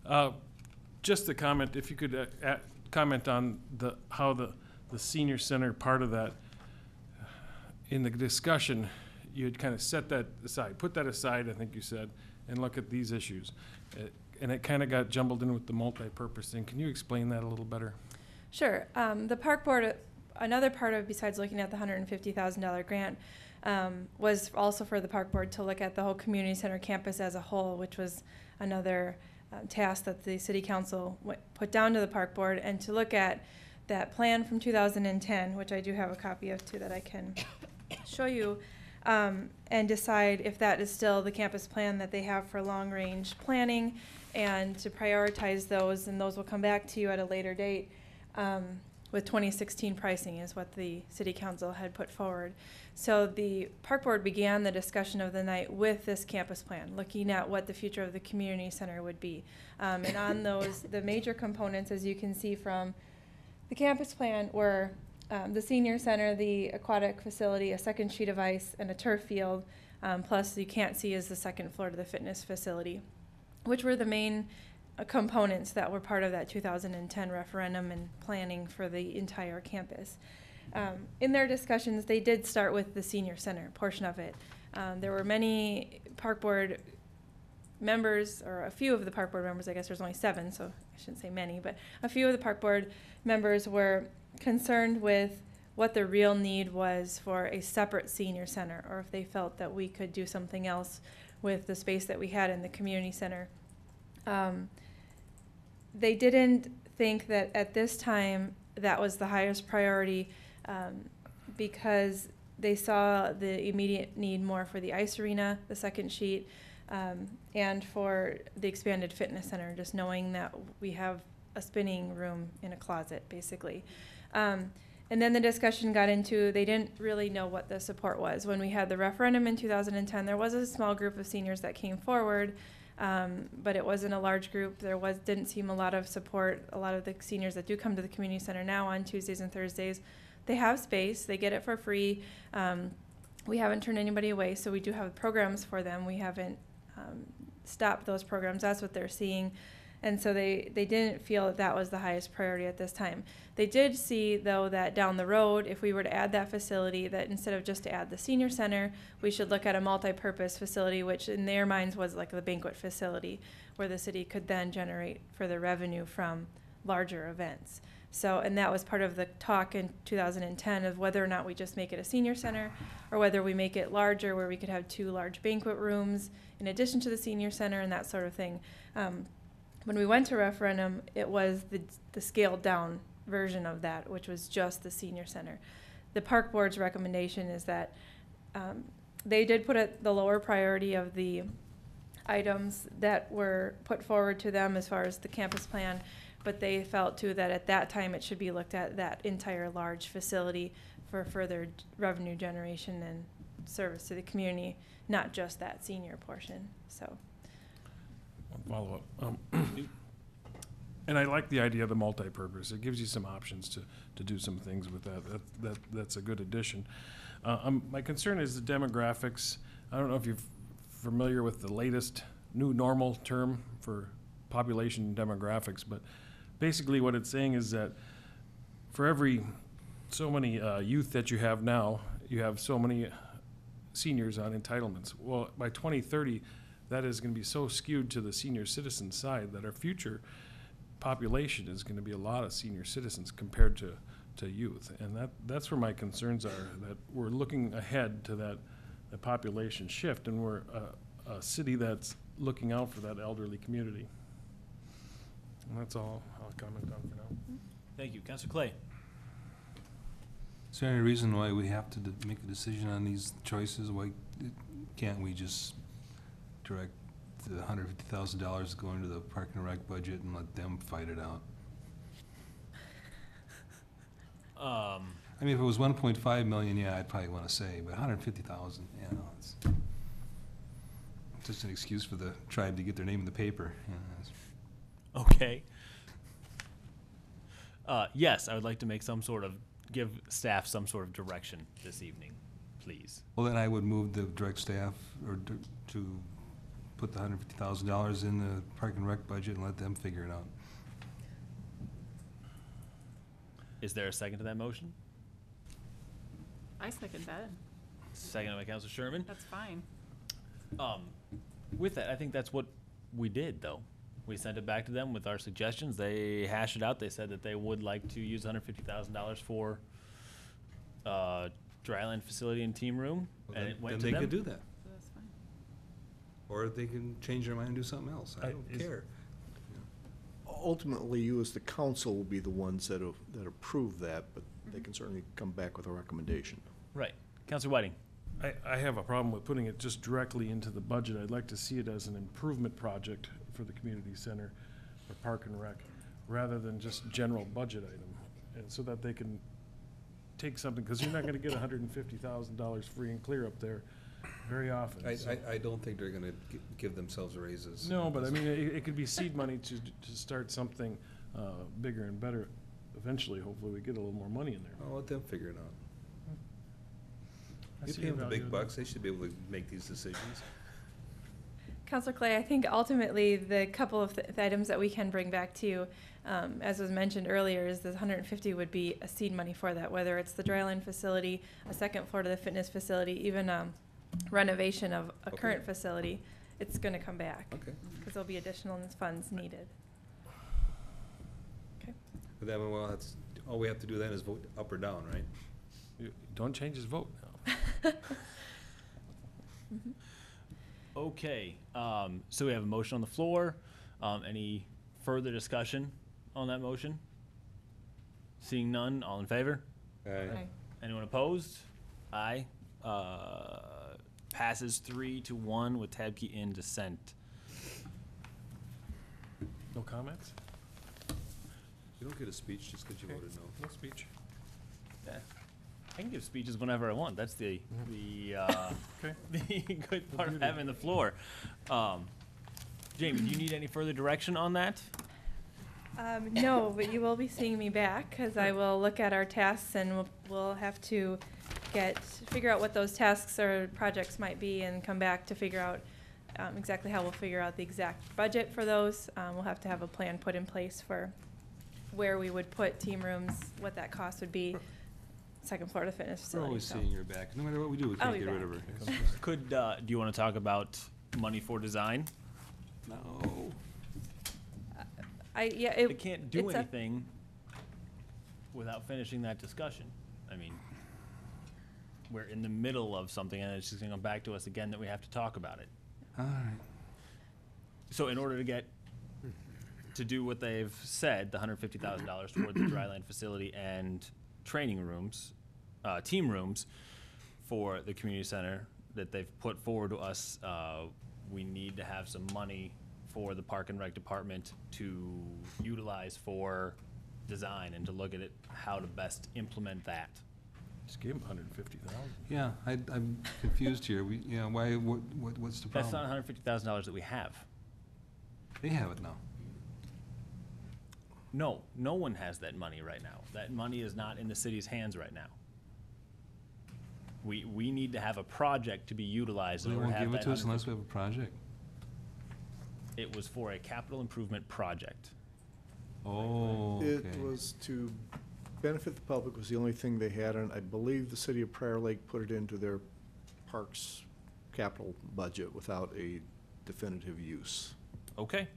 Just a comment, if you could comment on how the senior center part of that, in the discussion, you had kind of set that aside, put that aside, I think you said, and look at these issues. And it kind of got jumbled in with the multi-purpose thing. Can you explain that a little better? Sure. The park board, another part of, besides looking at the $150,000 grant, was also for the park board to look at the whole community center campus as a whole, which was another task that the city council put down to the park board, and to look at that plan from 2010, which I do have a copy of too that I can show you, and decide if that is still the campus plan that they have for long-range planning, and to prioritize those, and those will come back to you at a later date with 2016 pricing is what the city council had put forward. So the park board began the discussion of the night with this campus plan, looking at what the future of the community center would be. And on those, the major components, as you can see from the campus plan, were the senior center, the aquatic facility, a second sheet of ice, and a turf field, plus you can't see is the second floor to the fitness facility, which were the main components that were part of that 2010 referendum and planning for the entire campus. In their discussions, they did start with the senior center portion of it. There were many park board members, or a few of the park board members, I guess there's only 7, so I shouldn't say many, but a few of the park board members were concerned with what the real need was for a separate senior center, or if they felt that we could do something else with the space that we had in the community center. They didn't think that at this time that was the highest priority, because they saw the immediate need more for the ice arena, the second sheet, and for the expanded fitness center, just knowing that we have a spinning room in a closet, basically. And then the discussion got into, they didn't really know what the support was. When we had the referendum in 2010, there was a small group of seniors that came forward, but it wasn't a large group. There didn't seem a lot of support. A lot of the seniors that do come to the community center now on Tuesdays and Thursdays, they have space, they get it for free. We haven't turned anybody away, so we do have programs for them. We haven't stopped those programs. That's what they're seeing. And so they didn't feel that was the highest priority at this time. They did see, though, that down the road, if we were to add that facility, that instead of just to add the senior center, we should look at a multi-purpose facility, which in their minds was like the banquet facility, where the city could then generate further revenue from larger events. So, and that was part of the talk in 2010 of whether or not we just make it a senior center or whether we make it larger, where we could have 2 large banquet rooms in addition to the senior center and that sort of thing. When we went to referendum, it was the scaled down version of that, which was just the senior center. The park board's recommendation is that they did put at the lower priority of the items that were put forward to them as far as the campus plan, but they felt too that at that time it should be looked at that entire large facility for further revenue generation and service to the community, not just that senior portion. So. Follow up. And I like the idea of the multi-purpose. It gives you some options to do some things with that. That's a good addition. My concern is the demographics. I don't know if you're familiar with the latest new normal term for population demographics, but basically what it's saying is that for every so many youth that you have now, you have so many seniors on entitlements. Well, by 2030, that is going to be so skewed to the senior citizen side that our future population is going to be a lot of senior citizens compared to youth. And that's where my concerns are, that we're looking ahead to the population shift, and we're a city that's looking out for that elderly community. And that's all I'll comment on for now. Thank you. Councilor Clay. Is there any reason why we have to make a decision on these choices? Why can't we just direct the $150,000 going to the Park and Rec budget and let them fight it out? I mean, if it was 1.5 million, yeah, I'd probably want to say, but 150,000, yeah, no, it's just an excuse for the tribe to get their name in the paper. Yeah, Okay. Yes, I would like to make give staff some sort of direction this evening, please. well, then I would move the direct staff or to put the $150,000 in the Park and Rec budget and let them figure it out. Is there a second to that motion? I second that. Seconded by Councilor Sherman. That's fine. With that, I think that's what we did, though. We sent it back to them with our suggestions. They hashed it out. They said that they would like to use $150,000 for dryland facility and team room, Well, and then- it went then to them. they could do that. So that's fine. Or they can change their mind and do something else. I don't care. Ultimately, you as the council will be the ones that approve that, but they can certainly come back with a recommendation. Right. Councilor Whiting. I have a problem with putting it just directly into the budget. I'd like to see it as an improvement project for the community center or Park and Rec, rather than just general budget item, and so that they can take something, because you're not going to get $150,000 free and clear up there very often. So- I don't think they're gonna give themselves raises. No, but I mean, it could be seed money to start something bigger and better. Eventually, hopefully, we get a little more money in there. I'll let them figure it out. I You see pay them the the value big in bucks, they should be able to make these decisions. Councilor Clay, I think ultimately the couple of the items that we can bring back to you, as was mentioned earlier, is the 150 would be a seed money for that, whether it's the dryland facility, a second floor to the fitness facility, even renovation of a Okay. current facility. It's going to come back. Okay. Because there'll be additional funds needed. Okay. But then, well, that's, all we have to do then is vote up or down, right? Don't change his vote now. Okay. So we have a motion on the floor. Any further discussion on that motion? Seeing none, all in favor? Aye. Anyone opposed? Aye. Passes 3-1 with Tabke in dissent. No comments? You don't get a speech just because you voted no. No speech. Yeah. I can give speeches whenever I want. That's the Okay. the good part of having the floor. Jamie, do you need any further direction on that? No, but you will be seeing me back, because I will look at our tasks, and we'll have to figure out what those tasks or projects might be, and come back to figure out exactly how we'll figure out the exact budget for those. We'll have to have a plan put in place for where we would put team rooms, what that cost would be, second floor of the fitness We're facility. always so. seeing your back. No matter what we do, we I'll can't be get rid of her. Could, do you want to talk about money for design? No. Yeah, They can't do it's up- anything without finishing that discussion. I mean, we're in the middle of something, and it's just gonna come back to us again that we have to talk about it. All right. So in order to do what they've said, the $150,000 toward the dryland facility and training rooms, team rooms for the community center that they've put forward to us, we need to have some money for the Park and Rec department to utilize for design and to look at it, how to best implement that. Just gave them 150,000. Yeah, I'm confused here. What's the That's problem? not $150,000 that we have. They have it now. No, no one has that money right now. That money is not in the city's hands right now. We need to have a project to be utilized in They order to won't have give it that to us 150. unless we have a project. It was for a capital improvement project. Oh, It okay. was to benefit the public was the only thing they had, and I believe the city of Prior Lake put it into their parks capital budget without a definitive use. Okay.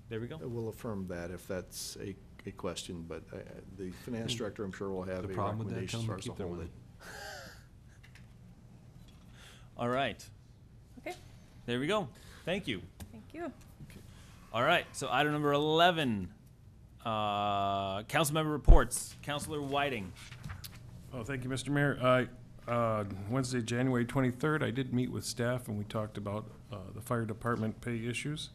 There we go. We'll affirm that if that's a question, but the finance director, I'm sure, will have The a problem with that, recommendation tell as them far to as to keep their hold money. it. All right. Okay, There we go. Thank you. thank you. All right. So item number 11, council member reports. Councilor Whiting. Oh, thank you, Mr. Mayor. Wednesday, January 23rd, I did meet with staff and we talked about the fire department pay issues.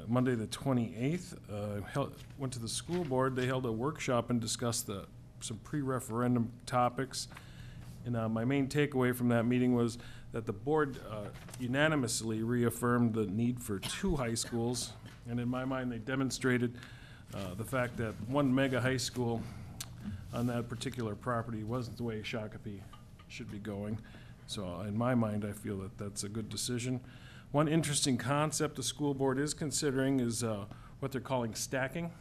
Monday, the 28th, went to the school board. They held a workshop and discussed some pre-referendum topics. And my main takeaway from that meeting was that the board unanimously reaffirmed the need for 2 high schools. And in my mind, they demonstrated the fact that one mega high school on that particular property wasn't the way Shakopee should be going. So in my mind, I feel that that's a good decision. One interesting concept the school board is considering is what they're calling stacking,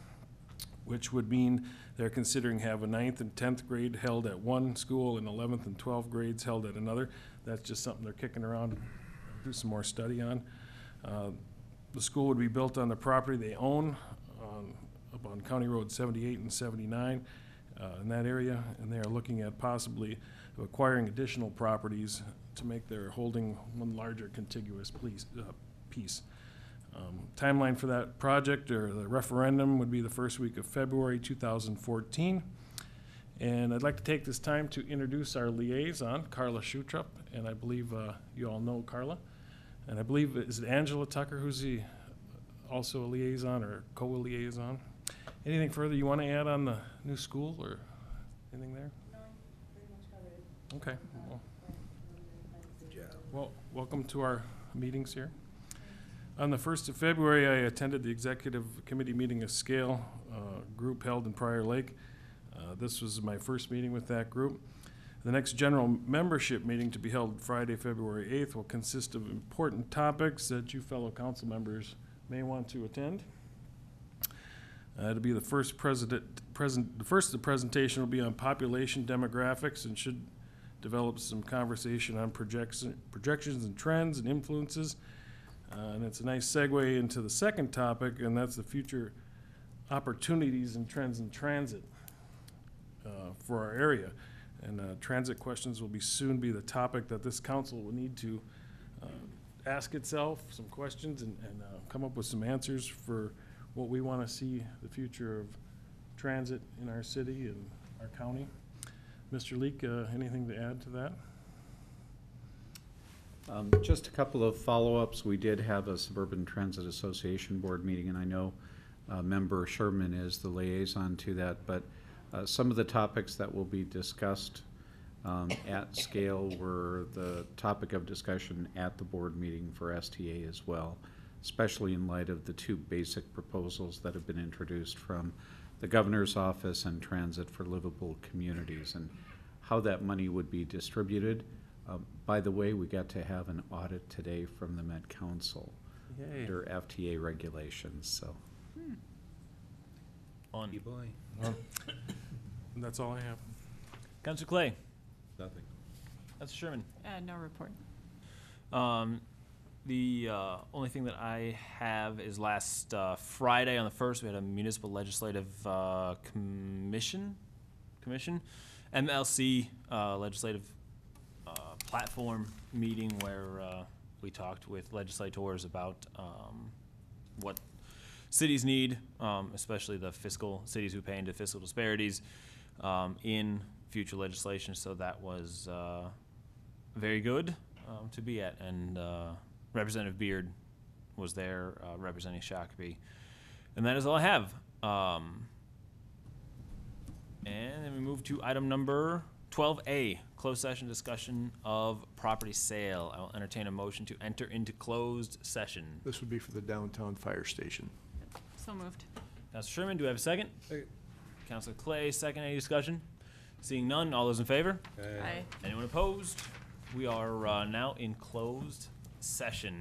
which would mean they're considering have a 9th and 10th grade held at one school and 11th and 12th grades held at another. That's just something they're kicking around, do some more study on. The school would be built on the property they own up on County Road 78 and 79 in that area, and they are looking at possibly acquiring additional properties to make their holding one larger contiguous piece. Timeline for that project or the referendum would be the first week of February 2014. And I'd like to take this time to introduce our liaison, Carla Schutrup, and I believe you all know Carla. And I believe, is it Angela Tucker who's also a liaison or co-liaison? Anything further you want to add on the new school or anything there? No, pretty much covered it. Okay. Well, welcome to our meetings here. On the 1st of February, I attended the executive committee meeting of Scale group held in Prior Lake. This was my first meeting with that group. The next general membership meeting to be held Friday, February 8th will consist of important topics that you fellow council members may want to attend. It'll be the first the first of the presentation will be on population demographics and should develop some conversation on projections and trends and influences. And it's a nice segue into the second topic, and that's the future opportunities and trends in transit for our area. And transit questions will soon be the topic that this council will need to ask itself some questions and come up with some answers for what we want to see the future of transit in our city and our county. Mr. Leek, anything to add to that? Just a couple of follow-ups. We did have a Suburban Transit Association board meeting, and I know Member Sherman is the liaison to that, but some of the topics that will be discussed at Scale were the topic of discussion at the board meeting for STA as well. especially in light of the two basic proposals that have been introduced from the governor's office and Transit for Livable Communities, and how that money would be distributed. By the way, we got to have an audit today from the Met Council Yay. under FTA regulations, so. On. And that's all I have. Councilor Clay. Nothing. Councilor Sherman. No report. The only thing that I have is last Friday on the 1st, we had a municipal legislative commission, MLC legislative platform meeting where we talked with legislators about what cities need, especially the fiscal cities who pay into fiscal disparities in future legislation. So that was very good to be at, and Representative Beard was there representing Shakopee. And that is all I have. And then we move to item number 12A, closed session discussion of property sale. I will entertain a motion to enter into closed session. This would be for the downtown fire station. So moved. Councilor Sherman, do I have a second? Second. Councilor Clay, second. Any discussion? Seeing none, all those in favor? Aye. Anyone opposed? We are now in closed session.